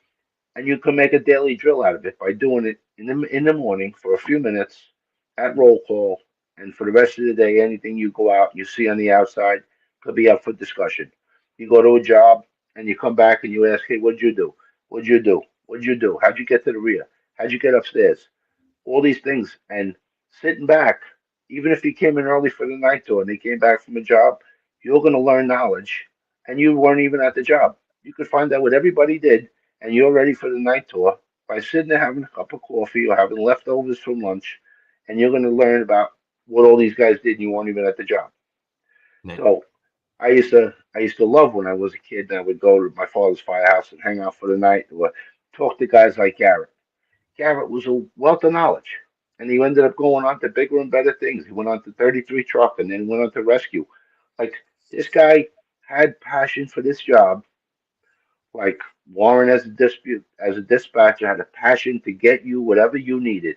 and you can make a daily drill out of it by doing it in the morning for a few minutes at roll call, and for the rest of the day, anything you go out and you see on the outside could be up for discussion. You go to a job and you come back and you ask, "Hey, what'd you do? What'd you do? What'd you do? How'd you get to the rear? How'd you get upstairs?" All these things, and sitting back, even if you came in early for the night tour and they came back from a job, you're going to learn knowledge, and you weren't even at the job. You could find out what everybody did, and you're ready for the night tour by sitting there having a cup of coffee or having leftovers from lunch, and you're going to learn about what all these guys did, and you weren't even at the job. Right. So I used to love when I was a kid, and I would go to my father's firehouse and hang out for the night, or talk to guys like Garrett. Garrett was a wealth of knowledge, and he ended up going on to bigger and better things. He went on to 33 truck, and then went on to rescue. Like, this guy had passion for this job. Like Warren, as a dispatcher, had a passion to get you whatever you needed.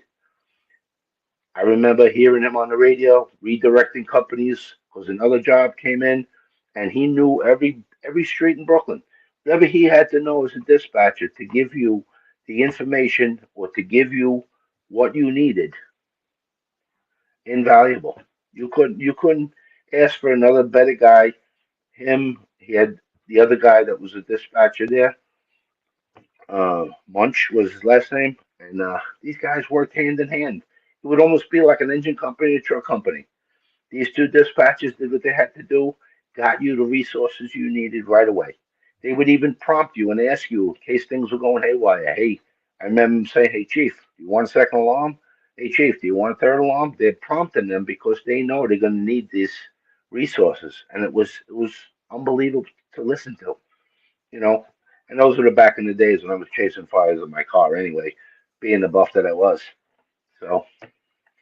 I remember hearing him on the radio, redirecting companies because another job came in, and he knew every street in Brooklyn. Whatever he had to know as a dispatcher to give you the information or to give you what you needed, invaluable. You couldn't ask for another better guy. He had the other guy that was a dispatcher there. Munch was his last name, and these guys worked hand in hand. It would almost be like an engine company, a truck company. These two dispatchers did what they had to do, got you the resources you needed right away. They would even prompt you and ask you in case things were going haywire. Hey, I remember them saying, "Hey, Chief, do you want a second alarm? Hey, Chief, do you want a third alarm?" They're prompting them because they know they're going to need these resources, and it was unbelievable to listen to, you know. And those were the back in the days when I was chasing fires in my car. Anyway, being the buff that I was, so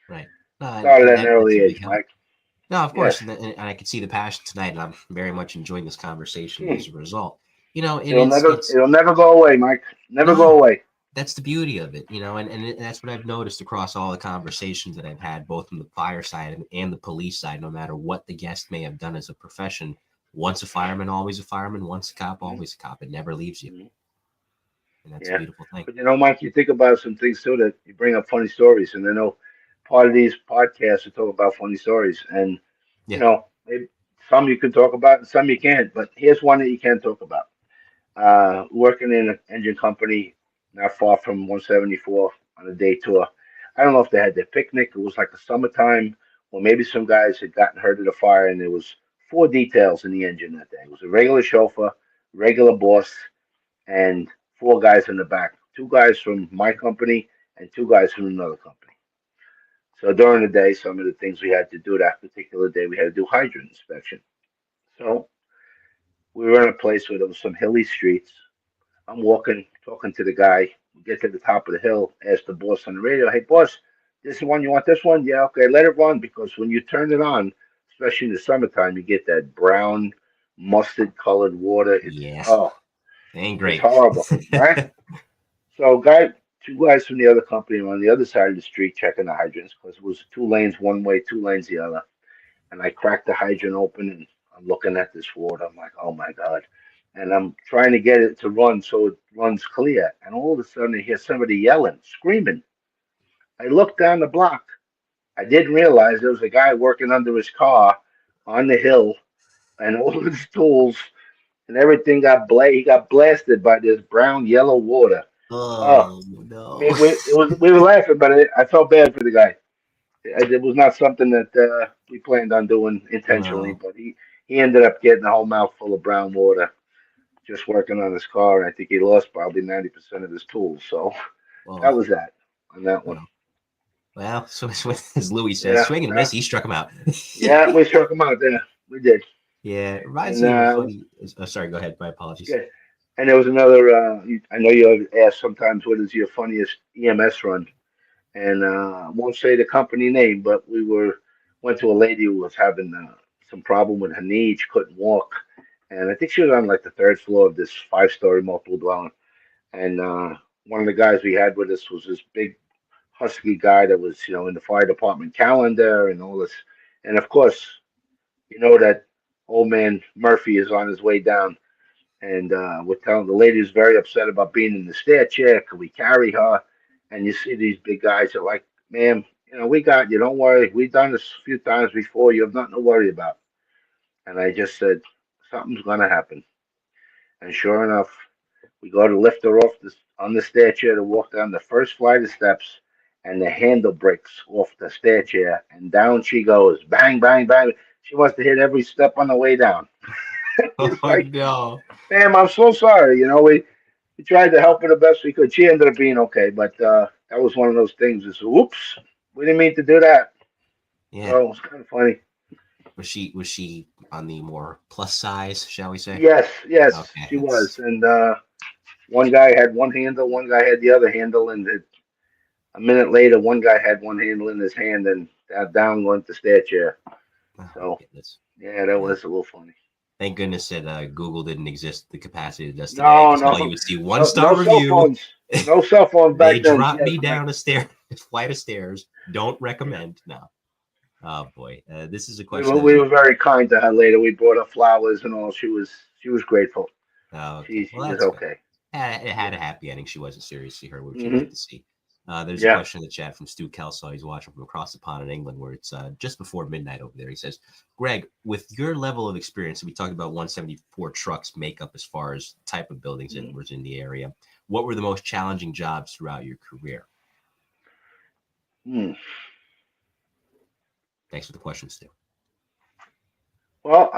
Right. started And at an that's early a big age, help. Mike. No, of Yes. course, and I can see the passion tonight, and I'm very much enjoying this conversation Hmm. as a result. You know, and It'll it's never it's it'll never go away, Mike. Never go no, away. that's the beauty of it, you know, and that's what I've noticed across all the conversations that I've had, both from the fire side and the police side. No matter what the guest may have done as a profession, once a fireman, always a fireman. Once a cop, Mhm. always a cop. It never leaves you, Mhm. and that's a Yeah. beautiful thing. But Mike, you think about some things too that you bring up funny stories, and I know part of these podcasts are talk about funny stories, and Yeah, maybe some you can talk about and some you can't. But here's one that you can talk about. Working in an engine company not far from 174 on a day tour. I don't know if they had their picnic. It was like the summertime, or maybe some guys had gotten hurt at a fire, and there was four details in the engine that day. It was a regular chauffeur, regular boss, and four guys in the back. Two guys from my company and two guys from another company. So during the day, some of the things we had to do that particular day, we had to do hydrant inspection. So we were in a place where there was some hilly streets. I'm walking, talking to the guy. We get to the top of the hill, ask the boss on the radio, "Hey, boss, this is one, you want this one? Yeah, okay, let it run." Because when you turn it on, especially in the summertime, you get that brown, mustard colored water. yeah, ain't It's great. horrible, right? So, two guys from the other company were on the other side of the street checking the hydrants because it was two lanes one way, two lanes the other. And I cracked the hydrant open, and I'm looking at this water. I'm like, "Oh my God." And I'm trying to get it to run so it runs clear. And all of a sudden, I hear somebody yelling, screaming. I looked down the block. I didn't realize there was a guy working under his car on the hill, and all of his tools and everything he got blasted by this brown yellow water. Oh, Oh no. we were laughing, but I felt bad for the guy. It was not something that we planned on doing intentionally, No. but he ended up getting a whole mouthful of brown water just working on his car, and I think he lost probably 90% of his tools. So that Oh, was that on that one. well. Well, so as Louis says, Yeah, swing and a miss. He struck him out. yeah, we struck him out there. We did, Yeah, it reminds and me of a funny. Oh, sorry, go ahead. My apologies. yeah, and there was another. I know you ask sometimes what is your funniest EMS run, and I won't say the company name, but went to a lady who was having some problem with her knee. She couldn't walk, and I think she was on like the third floor of this five-story multiple dwelling. And one of the guys we had with us was this big husky guy that was, in the fire department calendar and all this. And of course, that old man Murphy is on his way down, and we're telling the lady is very upset about being in the stair chair. Can we carry her? And you see these big guys are like, "Ma'am, we got you. Don't worry. We've done this a few times before. You have nothing to worry about." And I just said, "Something's gonna happen." And sure enough, we go to lift her off on the stair chair to walk down the first flight of steps, and the handle breaks off the stair chair, and down she goes, bang, bang, bang. She must have hit every step on the way down. It's Oh like, no. ma'am, I'm so sorry. We tried to help her the best we could. She ended up being okay, but that was one of those things. Is whoops, we didn't mean to do that. Yeah. So it was kind of funny. Was she on the more plus size, shall we say? Yes, Okay. she was. And one guy had one handle, one guy had the other handle, and a minute later, one guy had one handle in his hand, and down went the stair chair. Oh my So goodness. yeah, that Yeah. was a little funny. Thank goodness that Google didn't exist the capacity it does today, No, because all you no, would see one no, star no cell review. phones. No cell phones They back then. dropped Yes, me Mike. down a flight of stairs. Don't recommend. No. Oh boy. This is a We question were that was. we were very kind to her later. We brought her flowers and all. She was grateful. Oh, okay. She Well, was that's good. okay. It had a Yeah. happy ending. She wasn't seriously hurt, which you'd like Hmm. to see. There's a Yeah. question in the chat from Stu Kelso. He's watching from across the pond in England, where it's just before midnight over there. He says, Greg, with your level of experience, we talked about 174 trucks makeup as far as type of buildings that was in the area. What were the most challenging jobs throughout your career? Hmm. Thanks for the question, Stu. Well,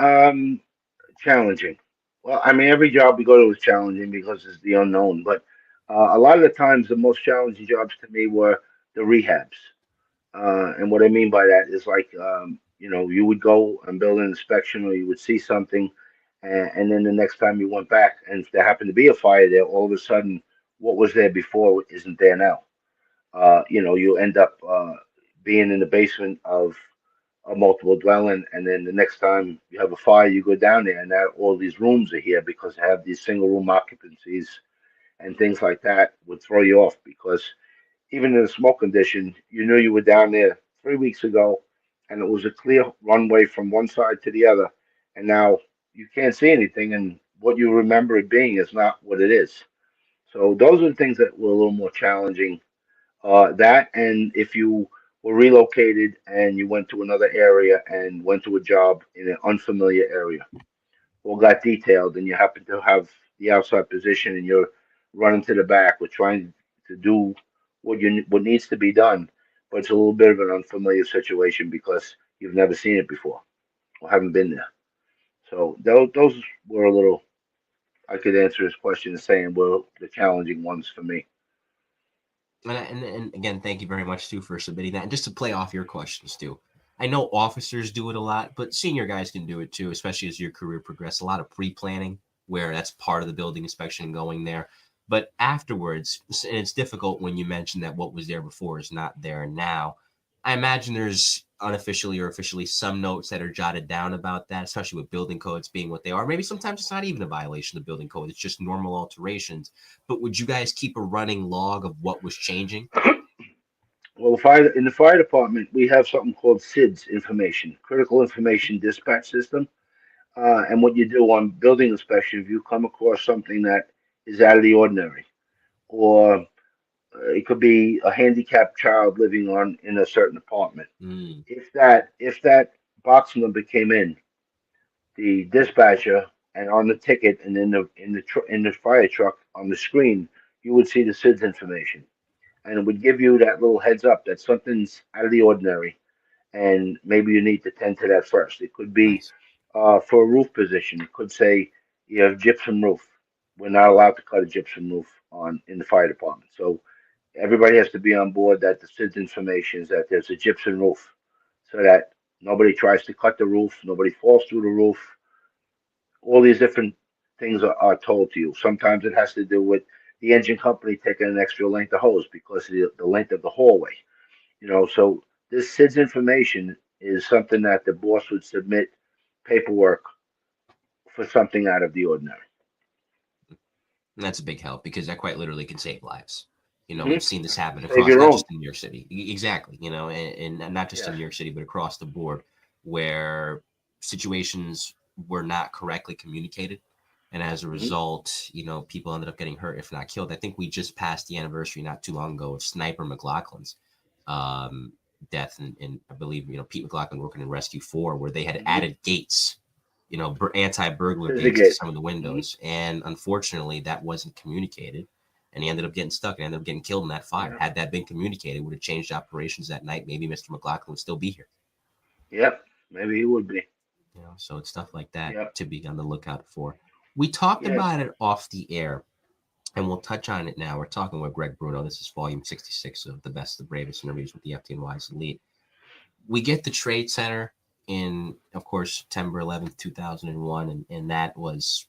challenging. Well, I mean, every job we go to is challenging because it's the unknown. But a lot of the times, the most challenging jobs to me were the rehabs. And what I mean by that is like, you would go and build an inspection, or you would see something, and then the next time you went back, and if there happened to be a fire there, all of a sudden, what was there before isn't there now. You end up being in the basement of a multiple dwelling, and then the next time you have a fire, you go down there, and now all these rooms are here because they have these single room occupancies and things like that would throw you off because even in a smoke condition, you knew you were down there 3 weeks ago, and it was a clear runway from one side to the other, and now you can't see anything, and what you remember it being is not what it is. So those are the things that were a little more challenging. That, and if you were relocated and you went to another area and went to a job in an unfamiliar area, or got detailed, and you happen to have the outside position, and you're running to the back, or trying to do what needs to be done, but it's a little bit of an unfamiliar situation because you've never seen it before or haven't been there. So those were a little. I could answer his question saying were the challenging ones for me. And again, thank you very much, Stu, for submitting that. And just to play off your questions, Stu, I know officers do it a lot, but senior guys can do it too, especially as your career progresses. A lot of pre-planning, where that's part of the building inspection going there. But afterwards, and it's difficult when you mention that what was there before is not there now. I imagine there's unofficially or officially some notes that are jotted down about that, especially with building codes being what they are. Maybe sometimes it's not even a violation of the building code, it's just normal alterations. But would you guys keep a running log of what was changing? Well, in the fire department, we have something called SIDS information, Critical Information Dispatch System. And what you do on building inspection, if you come across something that is out of the ordinary, or it could be a handicapped child living on in a certain apartment. Mm, If that box number came in, the dispatcher and on the ticket and in the fire truck on the screen, you would see the SIDS information, and it would give you that little heads up that something's out of the ordinary, and maybe you need to tend to that first. It could be nice. for a roof position. It could say you have gypsum roof. We're not allowed to cut a gypsum roof on in the fire department. So everybody has to be on board that the SIDS information is that there's a gypsum roof, so that nobody tries to cut the roof, nobody falls through the roof. All these different things are told to you. Sometimes it has to do with the engine company taking an extra length of hose because of the length of the hallway. So this SIDS information is something that the boss would submit paperwork for something out of the ordinary. And that's a big help because that quite literally can save lives. Hmm. We've seen this happen Save across, your not own. just in New York City, exactly, and not just in Yes. New York City, but across the board, where situations were not correctly communicated. And as a Hmm. result, people ended up getting hurt, if not killed. I think we just passed the anniversary not too long ago of Sniper McLaughlin's um, death. And I believe, Pete McLaughlin working in Rescue 4, where they had Hmm. added gates, anti-burglar Scissor gates to gate. some of the Hmm. windows. And unfortunately, that wasn't communicated. And he ended up getting stuck and ended up getting killed in that fire. Yeah. Had that been communicated, would have changed operations that night. Maybe Mr. McLaughlin would still be here. Yep. Maybe he would be. So it's stuff like that Yep. to be on the lookout for. We talked Yeah. about it off the air, and we'll touch on it now. We're talking with Greg Bruno. This is volume 66 of the best, the bravest interviews with the FDNY's elite. We get the Trade Center in, of course, September 11th, 2001, and that was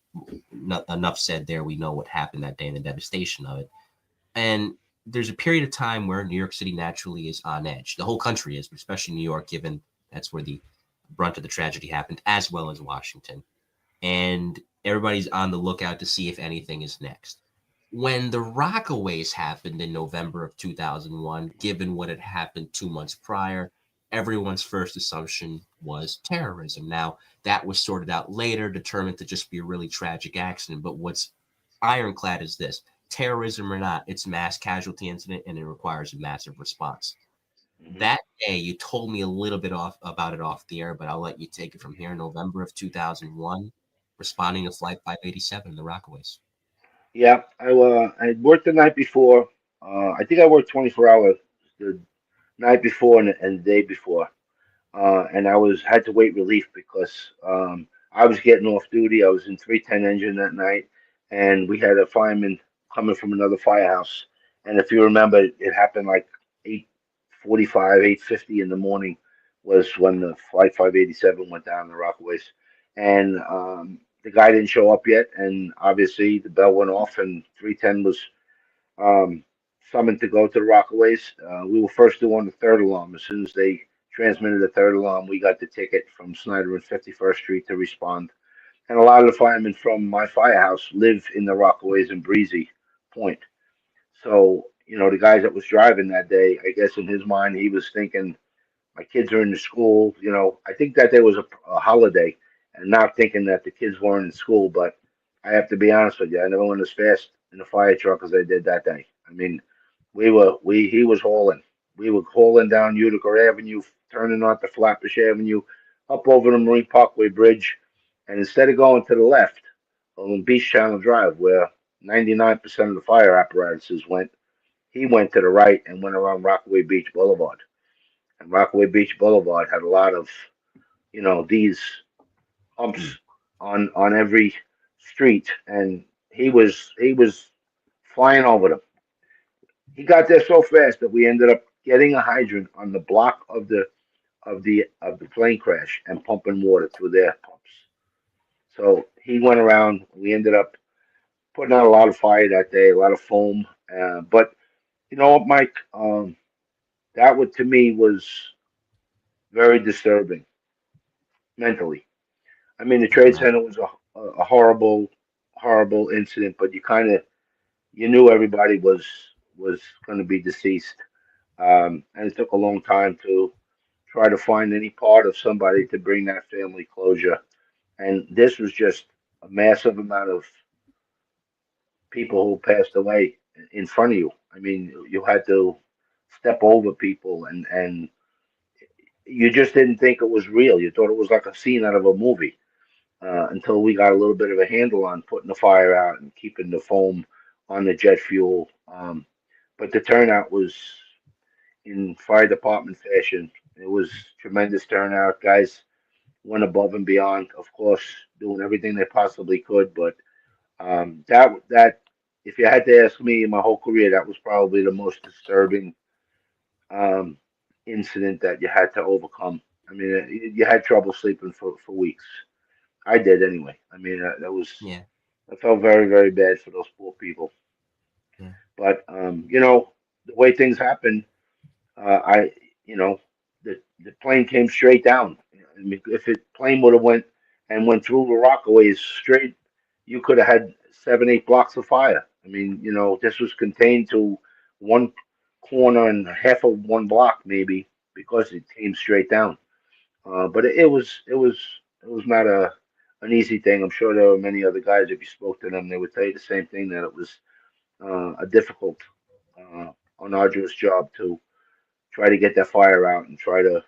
enough said there. We know what happened that day and the devastation of it. And there's a period of time where New York City naturally is on edge. The whole country is, but especially New York, given that's where the brunt of the tragedy happened, as well as Washington. And everybody's on the lookout to see if anything is next. When the Rockaways happened in November of 2001, given what had happened 2 months prior, everyone's first assumption was terrorism. Now, that was sorted out later, determined to just be a really tragic accident. But what's ironclad is this: terrorism or not, it's a mass casualty incident and it requires a massive response. Hmm. That day, you told me a little bit about it off the air, but I'll let you take it from here. November of 2001, responding to Flight 587, the Rockaways. Yeah. I worked the night before. I think I worked 24 hours the night before and the day before. And I was had to wait relief because I was getting off duty. I was in 310 engine that night, and we had a fireman coming from another firehouse. And if you remember, it happened like 8:45, 8:50 in the morning was when the flight 587 went down the Rockaways, and the guy didn't show up yet, and obviously the bell went off, and 310 was um, summoned to go to the Rockaways. We were first due on the third alarm. As soon as they transmitted the third alarm, we got the ticket from Snyder and 51st Street to respond. And a lot of the firemen from my firehouse live in the Rockaways and Breezy Point. So, the guys that was driving that day, I guess in his mind, he was thinking, my kids are in the school. I think that there was a holiday and not thinking that the kids weren't in school. But I have to be honest with you, I never went as fast in the fire truck as I did that day. I mean, he was hauling. We were hauling down Utica Avenue, turning onto Flatbush Avenue, up over the Marine Parkway Bridge. And instead of going to the left on Beach Channel Drive, where 99% of the fire apparatuses went, he went to the right and went around Rockaway Beach Boulevard. And Rockaway Beach Boulevard had a lot of, these humps on every street, and he was flying over them. He got there so fast that we ended up getting a hydrant on the block of the plane crash and pumping water through their pumps. So he went around. We ended up putting out a lot of fire that day, a lot of foam. But you know what, Mike? That would to me was very disturbing mentally. I mean, the I can Trade imagine. Center was a horrible, horrible incident, but you knew everybody was going to be deceased, and it took a long time to try to find any part of somebody to bring that family closure. And this was just a massive amount of people who passed away in front of you. I mean, you had to step over people, and you just didn't think it was real. You thought it was like a scene out of a movie. Until we got a little bit of a handle on putting the fire out and keeping the foam on the jet fuel. But the turnout was in fire department fashion. It was tremendous turnout. Guys went above and beyond, of course, doing everything they possibly could. But that if you had to ask me in my whole career, that was probably the most disturbing um, incident that you had to overcome. I mean, you had trouble sleeping for weeks. I did anyway. I mean, Yeah, I felt very, very bad for those poor people. yeah, But the way things happened, I, you know, the plane came straight down. I mean, if it plane would have went through the Rockaways straight, you could have had 7, 8 blocks of fire. I mean, this was contained to one corner and half of one block maybe because it came straight down. But it was not an easy thing. I'm sure there were many other guys. If you spoke to them, they would tell you the same thing that it was a difficult, uh, an arduous job to try to get that fire out and try to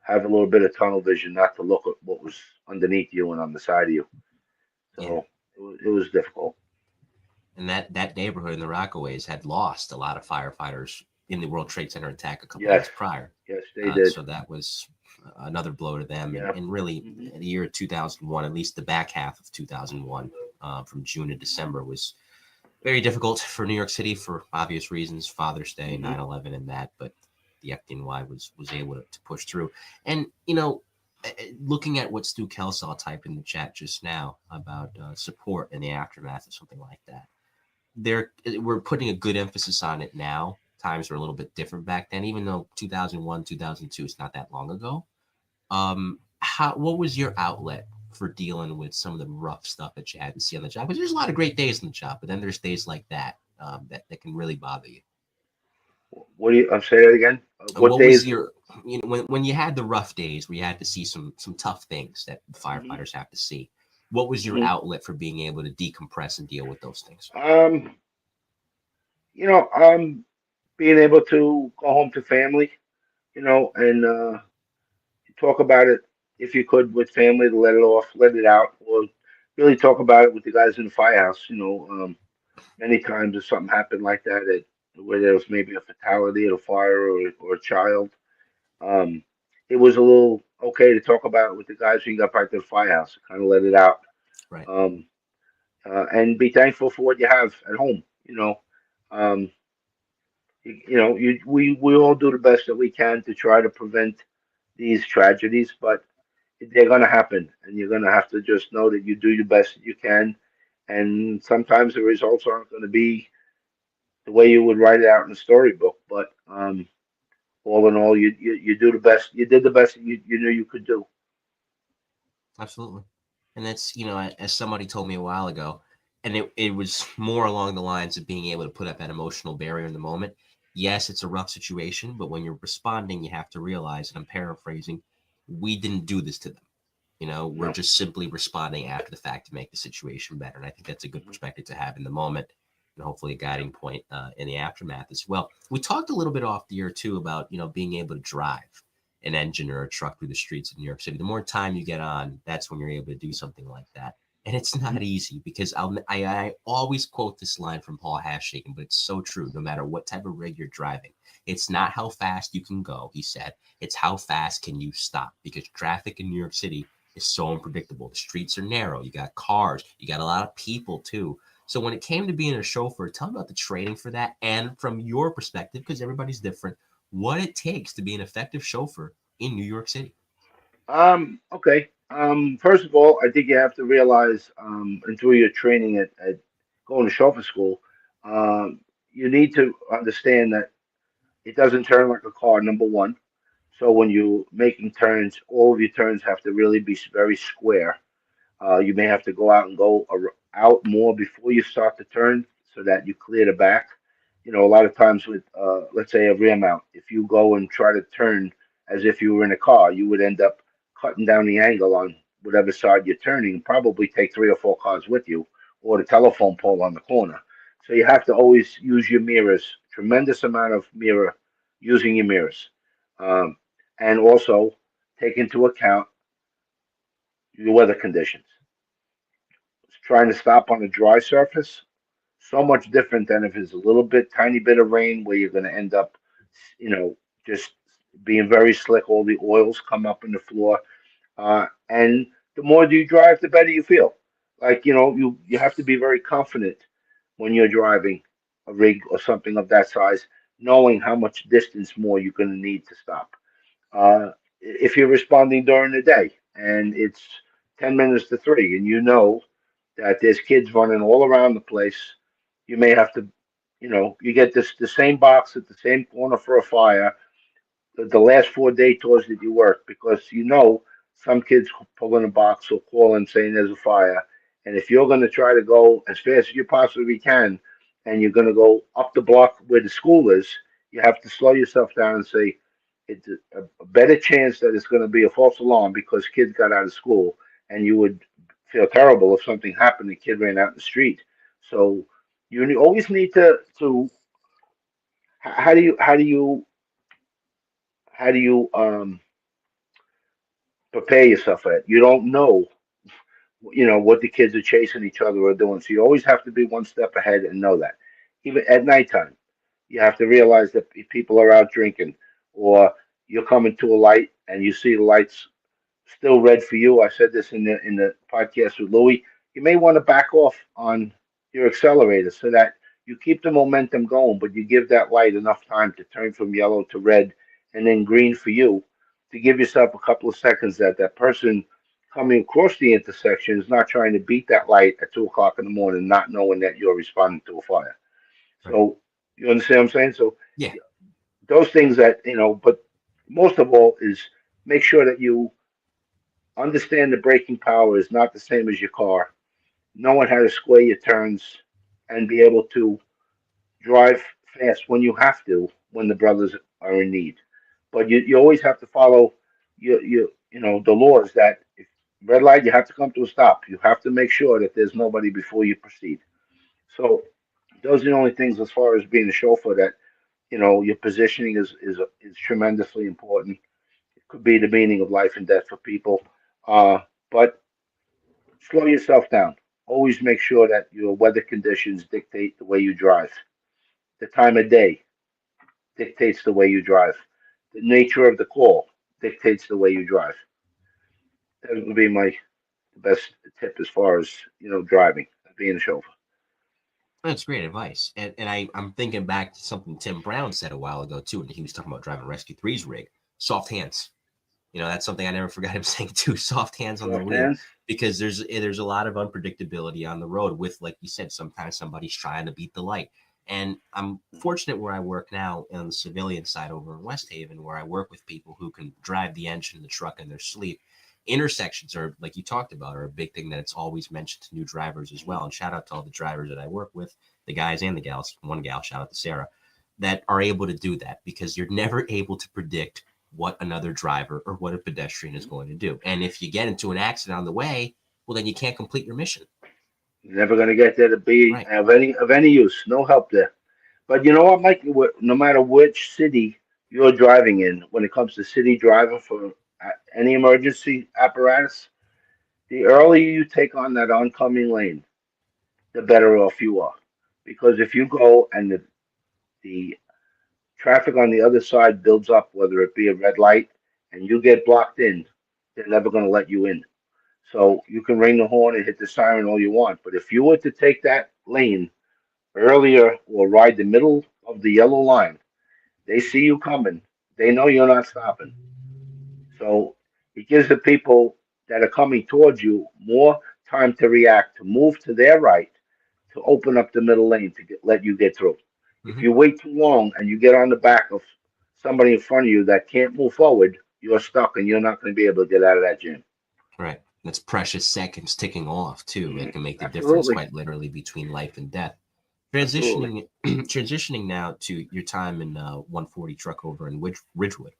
have a little bit of tunnel vision, not to look at what was underneath you and on the side of you. yeah. So it was difficult. And that neighborhood in the Rockaways had lost a lot of firefighters in the World Trade Center attack a couple Yes, months prior. yes, they did. So that was another blow to them. Yeah. And really, Hmm. the year 2001, at least the back half of 2001, from June to December, was very difficult for New York City for obvious reasons, Father's Day, Hmm. 9/11, and that. But the FDNY was able to push through. And looking at what Stu Kelsall typed in the chat just now about support in the aftermath of something like that, we're putting a good emphasis on it now. Times were a little bit different back then, even though 2001, 2002 is not that long ago. What was your outlet for dealing with some of the rough stuff that you had to see on the job? Because there's a lot of great days on the job, but then there's days like that that can really bother you. What do you? I'm saying that again. What What was days? your, when you had the rough days where you had to see some tough things that Hmm. firefighters have to see? What was your Hmm. outlet for being able to decompress and deal with those things? Um, being able to go home to family, and talk about it if you could with family to let it off, let it out, or really talk about it with the guys in the firehouse. Many times if something happened like that, where there was maybe a fatality at a fire or a child, um, it was a little okay to talk about it with the guys when you got back to the firehouse, kind of let it out, Right. um, and be thankful for what you have at home. Um, we all do the best that we can to try to prevent these tragedies, but they're going to happen, and you're going to have to just know that you do your best that you can, and sometimes the results aren't going to be the way you would write it out in a storybook. But all in all, you do the best. You did the best that you knew you could do. Absolutely. And that's, as somebody told me a while ago, and it was more along the lines of being able to put up that emotional barrier in the moment. Yes, it's a rough situation, but when you're responding, you have to realize, and I'm paraphrasing, we didn't do this to them. We're No. just simply responding after the fact to make the situation better. And I think that's a good Hmm. perspective to have in the moment, and hopefully a Yeah. guiding point in the aftermath as well. We talked a little bit off the year too about, being able to drive an engine or a truck through the streets of New York City. The more time you get on, that's when you're able to do something like that. And it's Hmm. not easy because I always quote this line from Paul Hashagen, but it's so true. No matter what type of rig you're driving, it's not how fast you can go, he said. It's how fast can you stop, because traffic in New York City is so unpredictable. The streets are narrow. You got cars. You got a lot of people too. So when it came to being a chauffeur, tell me about the training for that, and from your perspective, because everybody's different, what it takes to be an effective chauffeur in New York City. Okay. First of all, I think you have to realize, and through your training at going to chauffeur school, you need to understand that it doesn't turn like a car, number one. So when you're making turns, all of your turns have to really be very square. You may have to go out and out more before you start the turn so that you clear the back. A lot of times with, let's say, a rear mount, if you go and try to turn as if you were in a car, you would end up cutting down the angle on whatever side you're turning and probably take three or four cars with you, or the telephone pole on the corner. So you have to always use your mirrors, tremendous amount of mirror, using your mirrors. Um, and also take into account your weather conditions. Trying to stop on a dry surface, so much different than if it's a little bit, tiny bit of rain where you're going to end up, you know, just being very slick. All the oils come up in the floor, and the more you drive, the better you feel. Like you have to be very confident when you're driving a rig or something of that size, knowing how much distance more you're going to need to stop. If you're responding during the day and it's 10 minutes to 3 and you know that there's kids running all around the place, you may have to, you get the same box at the same corner for a fire the last 4 day tours that you work, because some kids pull in a box or call and saying there's a fire. And if you're going to try to go as fast as you possibly can and you're going to go up the block where the school is, you have to slow yourself down and say it's a better chance that it's going to be a false alarm because kids got out of school, and you would feel terrible if something happened, the kid ran out in the street. So you always need to how do you prepare yourself for it. You don't know, what the kids are chasing each other or doing. So you always have to be one step ahead and know that. Even at nighttime, you have to realize that if people are out drinking, or you're coming to a light and you see the lights still red for you. I said this in the podcast with Louis. You may want to back off on your accelerator so that you keep the momentum going, but you give that light enough time to turn from yellow to red and then green for you to give yourself a couple of seconds that that person coming across the intersection is not trying to beat that light at 2 o'clock in the morning, not knowing that you're responding to a fire. Right. So you understand what I'm saying? So Yeah. those things that but most of all is make sure that you understand the braking power is not the same as your car. Knowing how to square your turns and be able to drive fast when you have to, when the brothers are in need. But you always have to follow the laws that if red light, you have to come to a stop. You have to make sure that there's nobody before you proceed. So those are the only things as far as being a chauffeur that your positioning is tremendously important. It could be the meaning of life and death for people. But slow yourself down. Always make sure that your weather conditions dictate the way you drive. The time of day dictates the way you drive. The nature of the call dictates the way you drive. That would be my best tip as far as driving, being a chauffeur. That's great advice. I'm thinking back to something Tim Brown said a while ago too, and he was talking about driving Rescue Three's rig. Soft hands. That's something I never forgot him saying too. Soft hands on the Soft wheel, hands. because there's a lot of unpredictability on the road with, like you said, sometimes somebody's trying to beat the light. And I'm fortunate where I work now on the civilian side over in West Haven, where I work with people who can drive the engine of the truck in their sleep. Intersections are, like you talked about, are a big thing that it's always mentioned to new drivers as well. And shout out to all the drivers that I work with, the guys and the gals. One gal, shout out to Sarah, that are able to do that, because you're never able to predict what another driver or what a pedestrian is going to do. And if you get into an accident on the way, well, then you can't complete your mission. You're never going to get there to be Right. of any use. No help there. But you know what, Mike? No matter which city you're driving in, when it comes to city driving for any emergency apparatus, the earlier you take on that oncoming lane, the better off you are. Because if you go and the traffic on the other side builds up, whether it be a red light, and you get blocked in, they're never going to let you in. So you can ring the horn and hit the siren all you want. But if you were to take that lane earlier or ride the middle of the yellow line, they see you coming. They know you're not stopping. So it gives the people that are coming towards you more time to react, to move to their right, to open up the middle lane to let you get through. If Mm-hmm. you wait too long and you get on the back of somebody in front of you that can't move forward, you're stuck and you're not going to be able to get out of that jam. Right. That's precious seconds ticking off too. It can make the difference Absolutely. quite literally between life and death. Absolutely. Transitioning now to your time in 140 truck over in Ridgewood.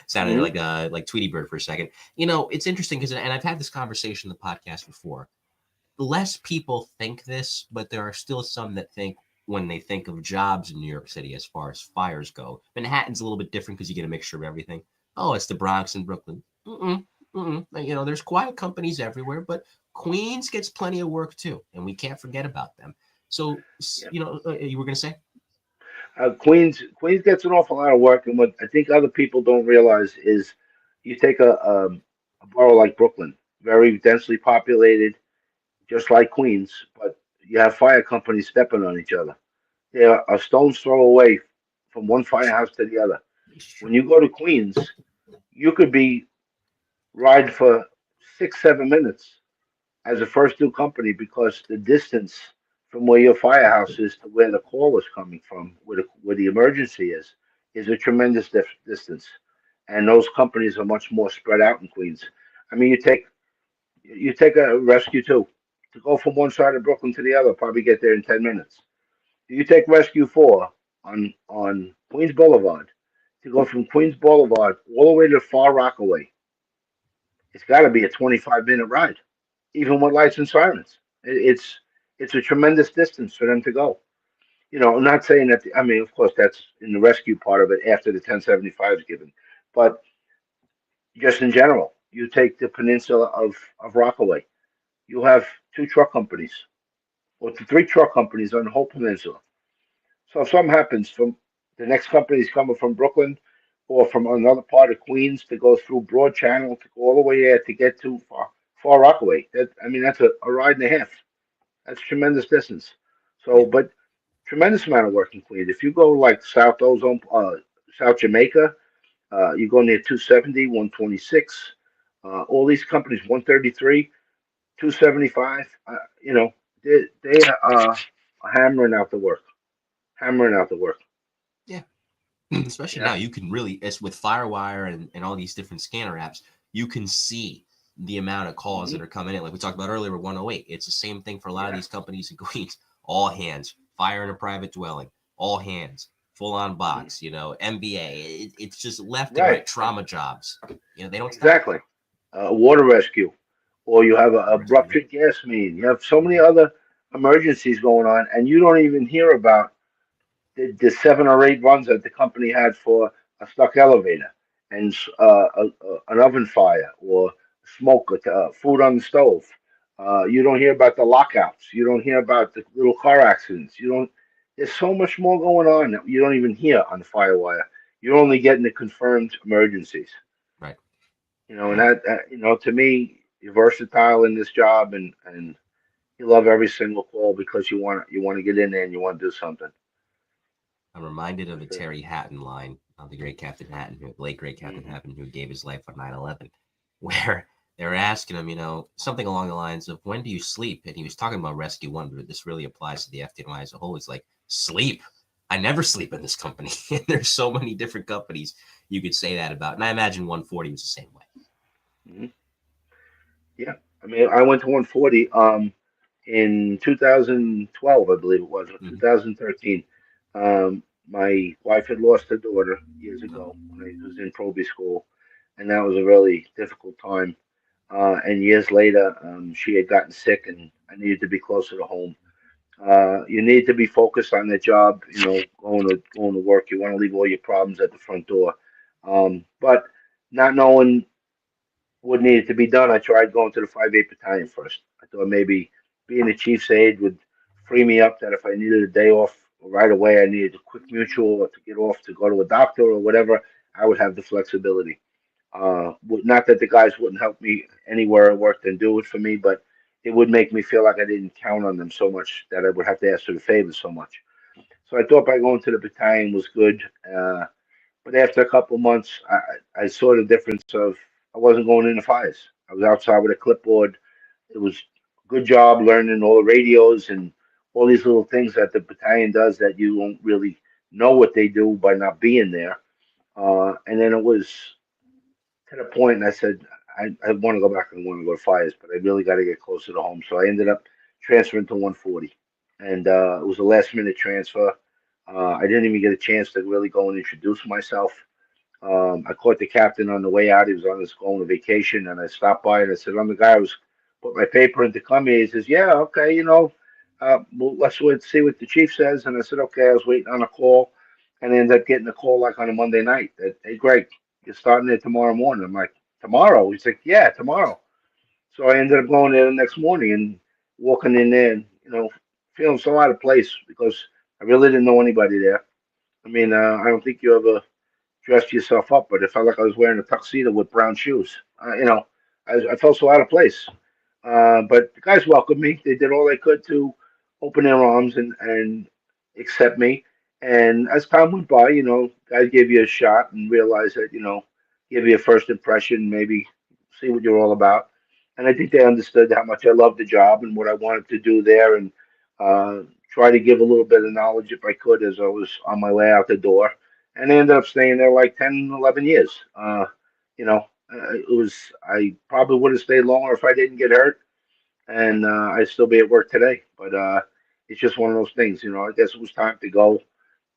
Sounded Mm-hmm. like Tweety Bird for a second. It's interesting because, and I've had this conversation in the podcast before. Less people think this, but there are still some that think, when they think of jobs in New York City as far as fires go, Manhattan's a little bit different because you get a mixture of everything. Oh, it's the Bronx and Brooklyn. Mm-mm, mm-mm. There's quiet companies everywhere, but Queens gets plenty of work too, and we can't forget about them. So, Yeah. you were going to say? Queens gets an awful lot of work, and what I think other people don't realize is you take a borough like Brooklyn, very densely populated, just like Queens, but you have fire companies stepping on each other. They are a stone's throw away from one It's true. firehouse to the other. It's When true. you go to Queens, you could be riding for 6, 7 minutes as a first due company because the distance from where your firehouse is to where the call is coming from, where the emergency is a tremendous distance. And those companies are much more spread out in Queens. I mean, you take a rescue two to go from one side of Brooklyn to the other, probably get there in 10 minutes. You take rescue four on Queens Boulevard to go from Queens Boulevard all the way to Far Rockaway. It's got to be a 25-minute ride even with lights and sirens. It's a tremendous distance for them to go. I'm not saying that. I mean, of course, that's in the rescue part of it after the 1075 is given, but just in general, you take the peninsula of Rockaway. You have two truck companies or three truck companies on the whole peninsula. So if something happens from the next company's coming from Brooklyn, or from another part of Queens to go through Broad Channel to go all the way there to get to Far Rockaway. That's a ride and a half. That's tremendous distance. So, Yeah. but tremendous amount of work in Queens. If you go like South Ozone, South Jamaica, you go near 270, 126. All these companies, 133, 275. They are hammering out the work, hammering out the work. Yeah. Especially Yeah. now, you can really, as with Firewire and all these different scanner apps, you can see the amount of calls Hmm. that are coming in. Like we talked about earlier with 108. It's the same thing for a lot of Yeah. these companies in Queens. All hands, fire in a private dwelling, all hands, full on Hmm. box, MBA. It's just left and Right. right trauma jobs. They don't stop. Exactly. Water rescue, or you have a Rescue. ruptured gas main. You have so many other emergencies going on, and you don't even hear about the 7 or 8 runs that the company had for a stuck elevator and an oven fire or smoke, food on the stove. You don't hear about the lockouts. You don't hear about the little car accidents. You don't. There's so much more going on that you don't even hear on the Firewire. You're only getting the confirmed emergencies. Right. And to me, you're versatile in this job, and you love every single call because you want to get in there and you want to do something. I'm reminded of the That's it. Terry Hatton line, the great Captain Hatton, late great Captain Hmm. Hatton, who gave his life on 9/11, where they were asking him, something along the lines of, when do you sleep? And he was talking about Rescue One, but this really applies to the FDNY as a whole. It's like, sleep. I never sleep in this company. And there's so many different companies you could say that about. And I imagine 140 was the same way. Hmm. Yeah, I went to 140 in 2012, I believe it was, or Mm-hmm. 2013. My wife had lost her daughter years No. ago when I was in probie school, and that was a really difficult time. And years later, she had gotten sick, and I needed to be closer to home. You need to be focused on the job. Going to work. You want to leave all your problems at the front door. But not knowing what needed to be done, I tried going to the 5/8 Battalion first. I thought maybe being a chief's aide would free me up. That if I needed a day off right away, I needed a quick mutual or to get off to go to a doctor or whatever, I would have the flexibility. Not that the guys wouldn't help me anywhere I worked and do it for me, but it would make me feel like I didn't count on them so much that I would have to ask for the favors so much. So I thought by going to the battalion was good. But after a couple of months, I saw the difference of I wasn't going in the fires. I was outside with a clipboard. It was a good job learning all the radios and all these little things that the battalion does that you don't really know what they do by not being there. And then it was to the point, and I said, I want to go back and want to go to fires, but I really got to get closer to home. So I ended up transferring to 140, and it was a last minute transfer. I didn't even get a chance to really go and introduce myself. I caught the captain on the way out. He was on his going to vacation, and I stopped by and I said, "I'm the guy who's put my paper in to come here." He says, "Yeah, okay, well, let's wait see what the chief says." And I said, "Okay." I was waiting on a call, and I ended up getting a call like on a Monday night that, "Hey, Greg, you're starting there tomorrow morning." I'm like, "Tomorrow?" He's like, "Yeah, tomorrow." So I ended up going there the next morning and walking in there, and feeling so out of place because I really didn't know anybody there. I don't think you ever dressed yourself up, but it felt like I was wearing a tuxedo with brown shoes. I felt so out of place. But the guys welcomed me. They did all they could to open their arms and accept me. And as time went by, guys gave you a shot and realized that, give you a first impression, maybe see what you're all about. And I think they understood how much I loved the job and what I wanted to do there and uh, try to give a little bit of knowledge if I could as I was on my way out the door. And I ended up staying there like 10, 11 years. I probably would have stayed longer if I didn't get hurt, and I'd still be at work today. But it's just one of those things, I guess it was time to go,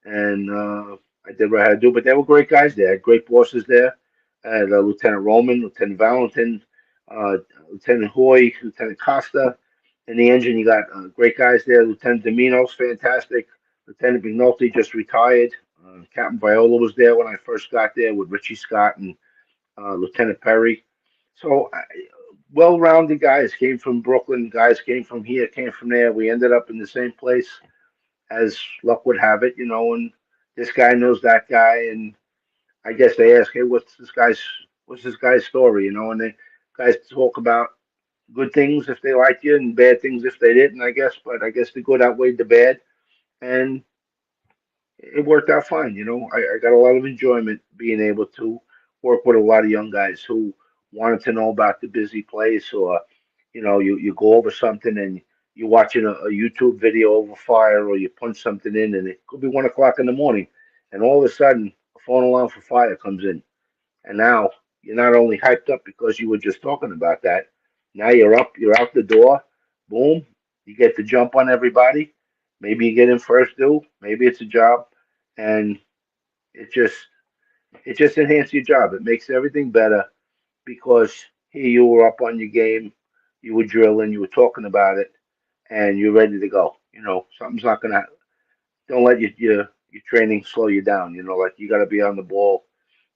and I did what I had to do. But they were great guys there, I had great bosses there. I had Lieutenant Roman, Lieutenant Valentin, uh, Lieutenant Hoy, Lieutenant Costa. In the engine, you got great guys there. Lieutenant Domino's fantastic. Lieutenant McNulty just retired. Captain Viola was there when I first got there with Richie Scott and Lieutenant Perry. So well-rounded guys came from Brooklyn. Guys came from here, came from there. We ended up in the same place as luck would have it, and this guy knows that guy, and I guess they ask, hey, what's this guy's story, and the guys talk about good things if they liked you and bad things if they didn't, I guess. But I guess the good outweighed the bad, and it worked out fine. I got a lot of enjoyment being able to work with a lot of young guys who wanted to know about the busy place, or you go over something and you're watching a YouTube video over fire, or you punch something in, and it could be 1 o'clock in the morning, and all of a sudden a phone alarm for fire comes in, and now you're not only hyped up because you were just talking about that. Now you're up, you're out the door, boom, you get to jump on everybody. Maybe you get in first due, maybe it's a job, and it just it just enhances your job. It makes everything better because here you were up on your game, you were drilling, you were talking about it, and you're ready to go. Something's not gonna. Don't let your training slow you down. Like you got to be on the ball.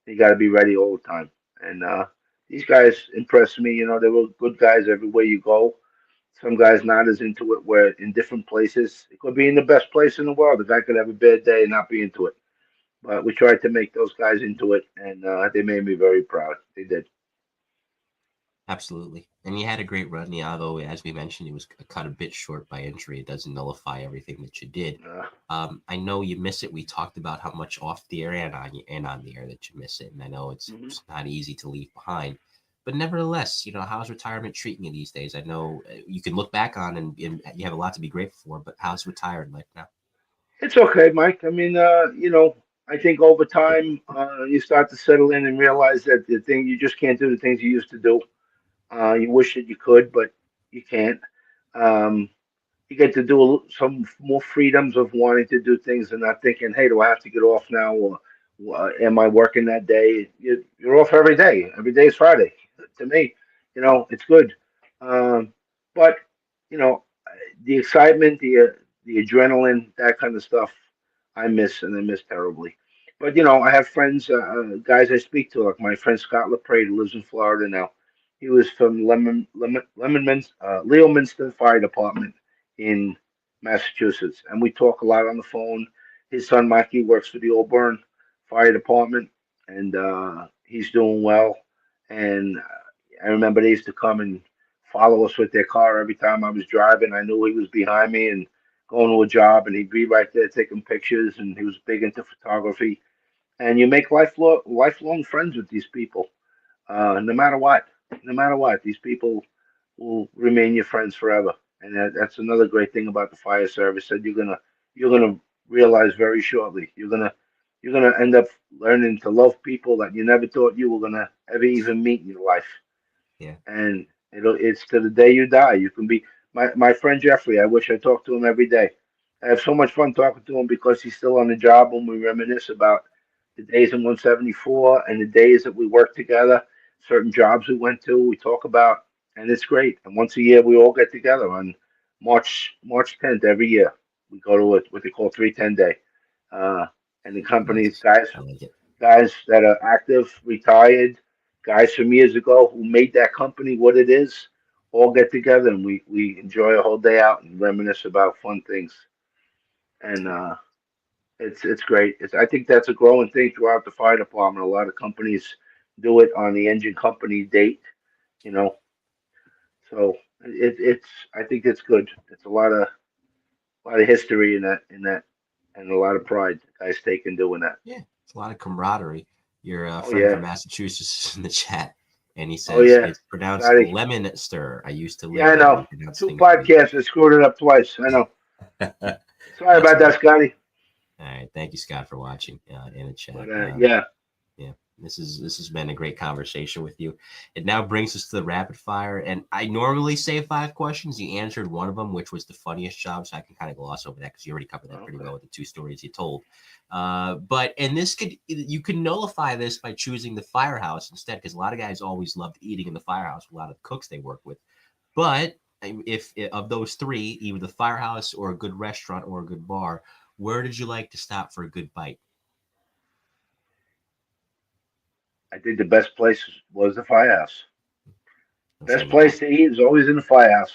You got to be ready all the time. And these guys impressed me. They were good guys everywhere you go. Some guys not as into it. Where in different places, it could be in the best place in the world. The guy could have a bad day and not be into it. But we tried to make those guys into it, and they made me very proud. They did. Absolutely. And you had a great run, yeah, although, as we mentioned, it was cut a bit short by injury. It doesn't nullify everything that you did. Uh, I know you miss it. We talked about how much off the air and on the air that you miss it. And I know mhm. it's not easy to leave behind. But nevertheless, how's retirement treating you these days? I know you can look back on and you have a lot to be grateful for, but how's retired life now? It's okay, Mike. I mean, I think over time, you start to settle in and realize that the thing you just can't do the things you used to do. You wish that you could, but you can't. Um, you get to do some more freedoms of wanting to do things and not thinking, hey, do I have to get off now, or am I working that day? You're off every day. Every day is Friday. To me, it's good. Um, but you know, the excitement, the adrenaline, that kind of stuff, I miss, and I miss terribly. But I have friends, guys I speak to, like my friend Scott LaPrade, who lives in Florida now. He was from Leominster Fire Department in Massachusetts, and we talk a lot on the phone. His son Mikey works for the Auburn Fire Department, and he's doing well. And I remember they used to come and follow us with their car every time I was driving. I knew he was behind me and going to a job, and he'd be right there taking pictures. And he was big into photography. And you make lifelong friends with these people, no matter what. No matter what, these people will remain your friends forever. And that's another great thing about the fire service that you're gonna realize very shortly. You're gonna end up learning to love people that you never thought you were gonna ever even meet in your life. Yeah. And it's to the day you die. You can be my friend Jeffrey. I wish I talked to him every day. I have so much fun talking to him because he's still on the job, when we reminisce about the days in 174 and the days that we worked together, certain jobs we went to, we talk about, and it's great. And once a year, we all get together on March 10th every year. We go to what they call 310 Day. Uh, and the companies, Nice. guys, I like it. guys that are active, retired, guys from years ago who made that company what it is, all get together and we enjoy a whole day out and reminisce about fun things. And it's great. I think that's a growing thing throughout the fire department. A lot of companies do it on the engine company date, you know. So it's I think it's good. It's a lot of history in that, and a lot of pride guys take in doing that. Yeah, it's a lot of camaraderie. Your Oh friend yeah, from Massachusetts is in the chat, and he oh says yeah, it's pronounced Scotty. Lemonster. I used to Yeah, live I there. know. You pronounce Two things weird. podcasts. I screwed it up twice. I know. Sorry That's about funny. that, Scotty. All right, thank you, Scott, for watching in the chat. But yeah, Yeah, this has been a great conversation with you. It now brings us to the rapid fire, and I normally say 5 questions. You answered one of them, which was the funniest job, so I can kind of gloss over that because you already covered that pretty okay. well with the 2 stories you told. But and this could you can nullify this by choosing the firehouse instead, because a lot of guys always loved eating in the firehouse. A lot of cooks they work with, but if of those three, either the firehouse or a good restaurant or a good bar, where did you like to stop for a good bite? I think the best place was the firehouse. Don't say Best no more. place to eat is always in the firehouse.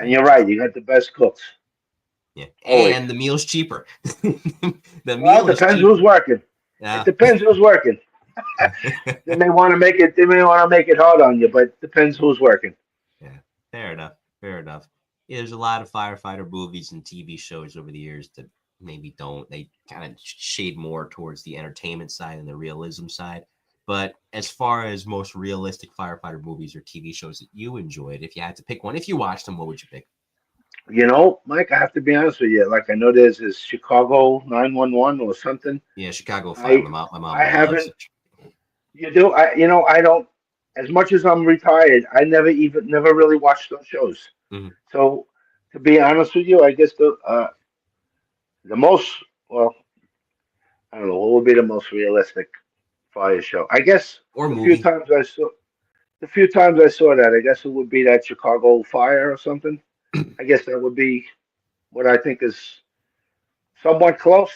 And Yeah, you're right. You got the best cooks. yeah, Always. and the meal's cheaper. The Well, it meal is depends who's cheaper. working. It Yeah, depends who's working. They may want to make it. They may want to make it hard on you, but depends who's working. Yeah, fair enough. Fair enough. Yeah, there's a lot of firefighter movies and TV shows over the years that maybe don't. They kind of shade more towards the entertainment side and the realism side. But as far as most realistic firefighter movies or TV shows that you enjoyed, if you had to pick one, if you watched them, what would you pick? Mike, I have to be honest with you. Like I know there's this Chicago 911 or something. Yeah, Chicago Fire. I My mom I loves haven't. it. You do. I don't. As much as I'm retired, I never really watched those shows. Mhm. So to be honest with you, I guess the most well, I don't know what would be the most realistic fire show. I guess Or the few movie. times I saw the few times I saw that, I guess it would be that Chicago fire or something. I guess that would be what I think is somewhat close.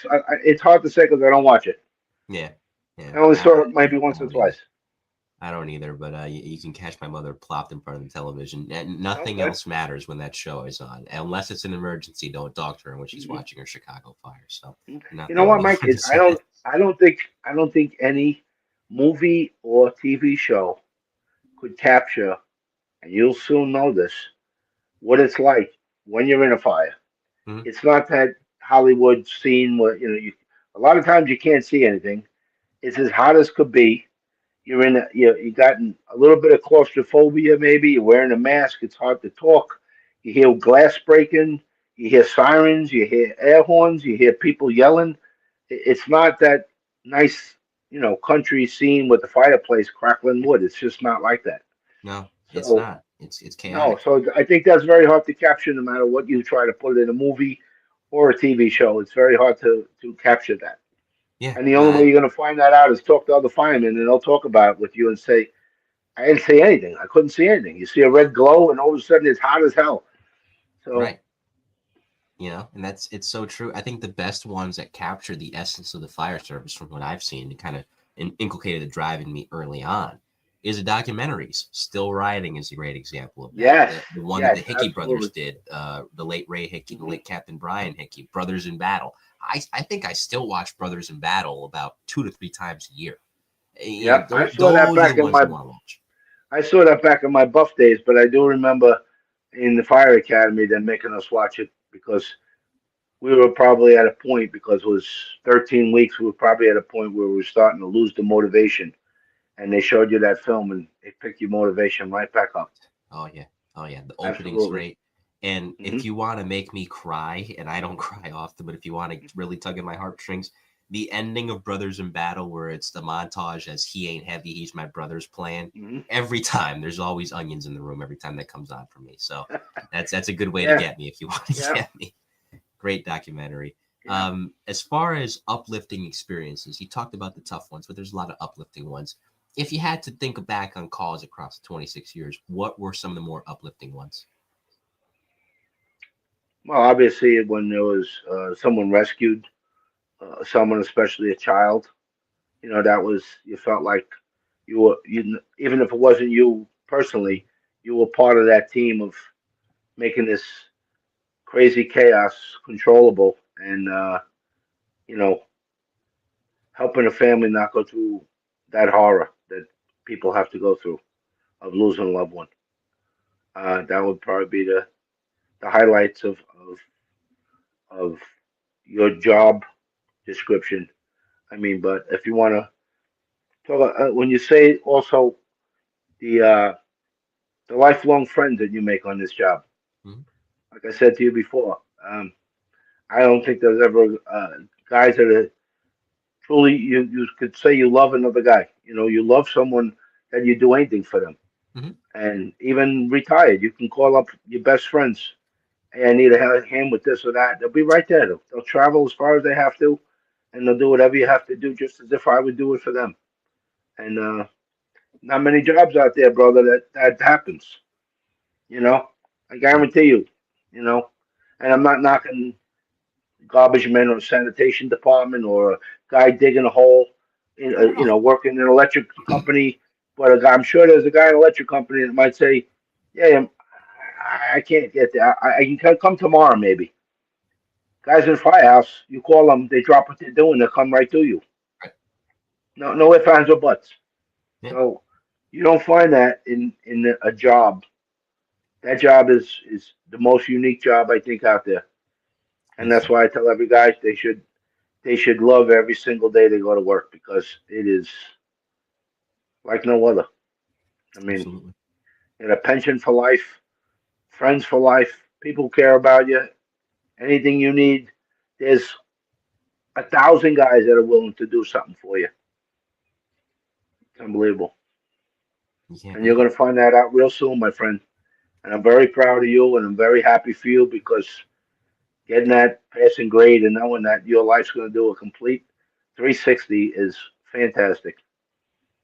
It's hard to say because I don't watch it. Yeah, yeah. I only saw it I maybe once or don't either. twice. I don't either, but you can catch my mother plopped in front of the television, and nothing Okay. else matters when that show is on. Unless it's an emergency, don't talk to her when she's Mhm. watching her Chicago Fire. So You know nothing, what, no Mike? one is that. I don't think any movie or TV show could capture, and you'll soon know this, what it's like when you're in a fire. Mhm. It's not that Hollywood scene where a lot of times you can't see anything. It's as hot as could be. You're in a, you got a little bit of claustrophobia, maybe. You're wearing a mask. It's hard to talk. You hear glass breaking. You hear sirens. You hear air horns. You hear people yelling. It's not that nice, country scene with the fireplace crackling wood. It's just not like that. No, it's So not. It's no, chaotic. so I think that's very hard to capture, no matter what you try to put in a movie or a TV show. It's very hard to capture that. Yeah, And the only way you're going to find that out is talk to other firemen, and they'll talk about it with you and say, I didn't see anything. I couldn't see anything. You see a red glow, and all of a sudden it's hot as hell. So, right. And it's so true. I think the best ones that capture the essence of the fire service, from what I've seen, and kind of inculcated the drive in me early on, is the documentaries. Still Riding is a great example of that. yes, The one that the yes, Hickey brothers absolutely. did, the late Ray Hickey, the Hmm. late Captain Brian Hickey, Brothers in Battle. I think I still watch Brothers in Battle about 2 to 3 times a year. Yeah, Those are the ones I want to watch. I saw that back in my buff days, but I do remember in the fire academy them making us watch it because we were probably at a point because it was 13 weeks. We were probably at a point where we were starting to lose the motivation, and they showed you that film and it picked your motivation right back up. Oh yeah. Oh yeah. The opening's Absolutely. great. And Hmm. if you want to make me cry, and I don't cry often, but if you want to really tug at my heartstrings, the ending of Brothers in Battle, where it's the montage as He Ain't Heavy, He's My Brother's playing. Hmm. Every time there's always onions in the room every time that comes on for me. So that's a good way to Yeah, get me if you want to yeah, get me. Great documentary. yeah. As far as uplifting experiences, you talked about the tough ones, but there's a lot of uplifting ones. If you had to think back on calls across the 26 years, what were some of the more uplifting ones? Well, obviously, when there was someone rescued, someone, especially a child, that was you felt like you even if it wasn't you personally, you were part of that team of making this crazy chaos controllable and you know helping a family not go through that horror that people have to go through of losing a loved one. That would probably be the highlights of your job description. I mean, but if you want to talk, when you say also the uh, the lifelong friends that you make on this job, Mhm. like I said to you before, I don't think there's ever guys that are truly you could say you love another guy. You love someone that you do anything for them, Mhm. and even retired, you can call up your best friends. Hey, I need a hand with this or that. They'll be right there. They'll travel as far as they have to, and they'll do whatever you have to do, just as if I would do it for them. And not many jobs out there, brother, that happens. You know, I Yeah. guarantee you. You know, and I'm not knocking garbage men or sanitation department or a guy digging a hole, Not at all. working in an electric company. But I'm sure there's a guy in an electric company that might say, "Yeah, I can't get there. I can come tomorrow, maybe." Guys in the firehouse, you call them, they drop what they're doing, they'll come right to you. Right. No ifs, ands, or buts. Yeah, So you don't find that in a job. That job is the most unique job I think out there, and yes, that's sir. why I tell every guy they should love every single day they go to work because it is like no other. I mean, Absolutely. you get a pension for life, friends for life, people care about you. Anything you need, there's 1,000 guys that are willing to do something for you. It's unbelievable, You can't and you're beat it. gonna find that out real soon, my friend. And I'm very proud of you, and I'm very happy for you because getting that passing grade and knowing that your life's going to do a complete 360 is fantastic.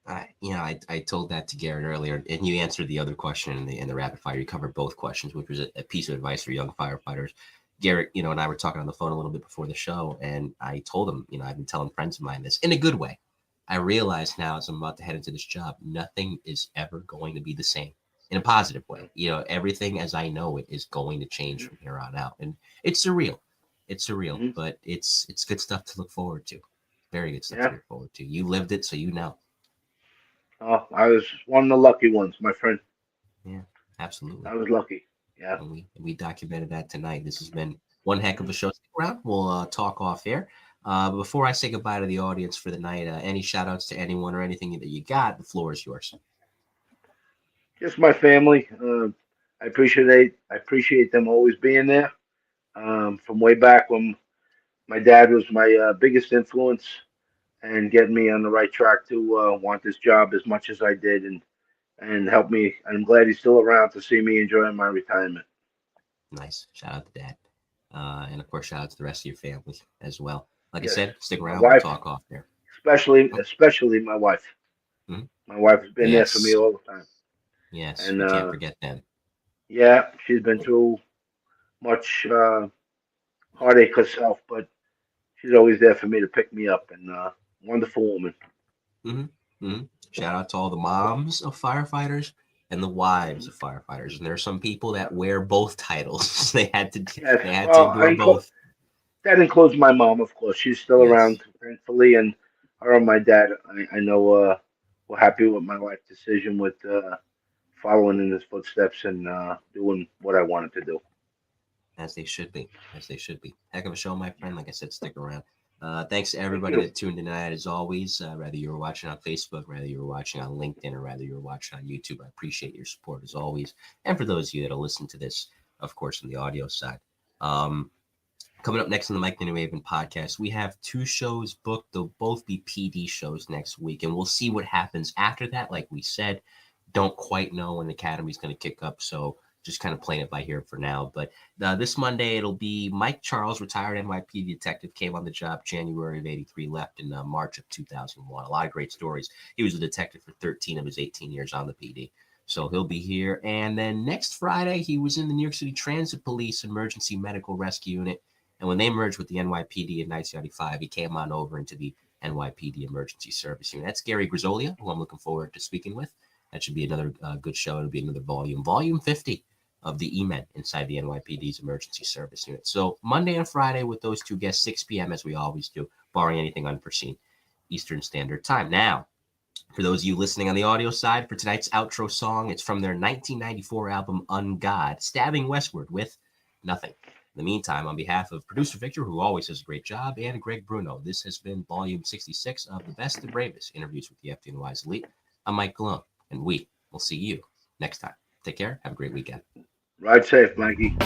I told that to Garrett earlier, and you answered the other question in the rapid fire. You covered both questions, which was a piece of advice for young firefighters. Garrett, and I were talking on the phone a little bit before the show, and I told him, I've been telling friends of mine this in a good way. I realize now as I'm about to head into this job, nothing is ever going to be the same in a positive way. Everything as I know it is going to change from here on out, and it's surreal. It's surreal, Mm-hmm. but it's good stuff to look forward to. Very good stuff to Yeah. look forward to. You lived it, so you know. Oh, I was one of the lucky ones, my friend. Yeah, absolutely. I was lucky. Yeah. And we documented that tonight. This has been one heck of Mm-hmm. a show. Stick around. We'll talk off air. But before I say goodbye to the audience for the night, any shout outs to anyone or anything that you got? The floor is yours. Just my family. I appreciate them always being there. From way back when my dad was my biggest influence and getting me on the right track to want this job as much as I did and help me. I'm glad he's still around to see me enjoying my retirement. Nice. Shout out to Dad. And of course, shout out to the rest of your family as well. Like I Yes, said, stick my around. We'll wife, talk off there. especially Oh, especially my wife. mhm. My wife has been there for me Yes. all the time, Yes. and We can't forget them. yeah, she's been through much heartache herself, but she's always there for me to pick me up. And wonderful woman. hmm hmm Shout out to all the moms of firefighters and the wives Mhm. of firefighters. And there are some people that wear both titles. they had to Yes, they had to well, endure both. that includes my mom, of course. She's still Yes, around, thankfully, and her and my dad. I know we're happy with my wife's decision with following in his footsteps and doing what I wanted to do. as they should be. As they should be. Heck of a show, my friend. Like I said, stick around. Thanks to Thank everybody you. that tuned in tonight, as always. Whether you were watching on Facebook, whether you were watching on LinkedIn, or whether you were watching on YouTube, I appreciate your support as always. And for those of you that'll listen to this, of course, on the audio side. Um, Coming up next on the Mike New Haven podcast, we have two shows booked. They'll both be PD shows next week, and we'll see what happens after that. Like we said, don't quite know when the Academy's going to kick up, so just kind of playing it by ear for now. But this Monday, it'll be Mike Charles, retired NYPD detective, came on the job January of '83, left in March of 2001. A lot of great stories. He was a detective for 13 of his 18 years on the PD. So he'll be here. And then next Friday, he was in the New York City Transit Police Emergency Medical Rescue Unit. And when they merged with the NYPD in 1995, he came on over into the NYPD Emergency Service Unit. That's Gary Grisolia, who I'm looking forward to speaking with. That should be another good show. It'll be another volume 50 of the E-Men inside the NYPD's Emergency Service Unit. So Monday and Friday with those two guests, 6 p.m. as we always do, barring anything unforeseen, Eastern Standard Time. Now, for those of you listening on the audio side, for tonight's outro song, it's from their 1994 album Ungod, Stabbing Westward with Nothing. In the meantime, on behalf of producer Victor, who always does a great job, and Greg Bruno, this has been volume 66 of the Best and Bravest interviews with the FDNY's elite. I'm Mike Colón, and we will see you next time. Take care. Have a great weekend. Ride safe, Mikey.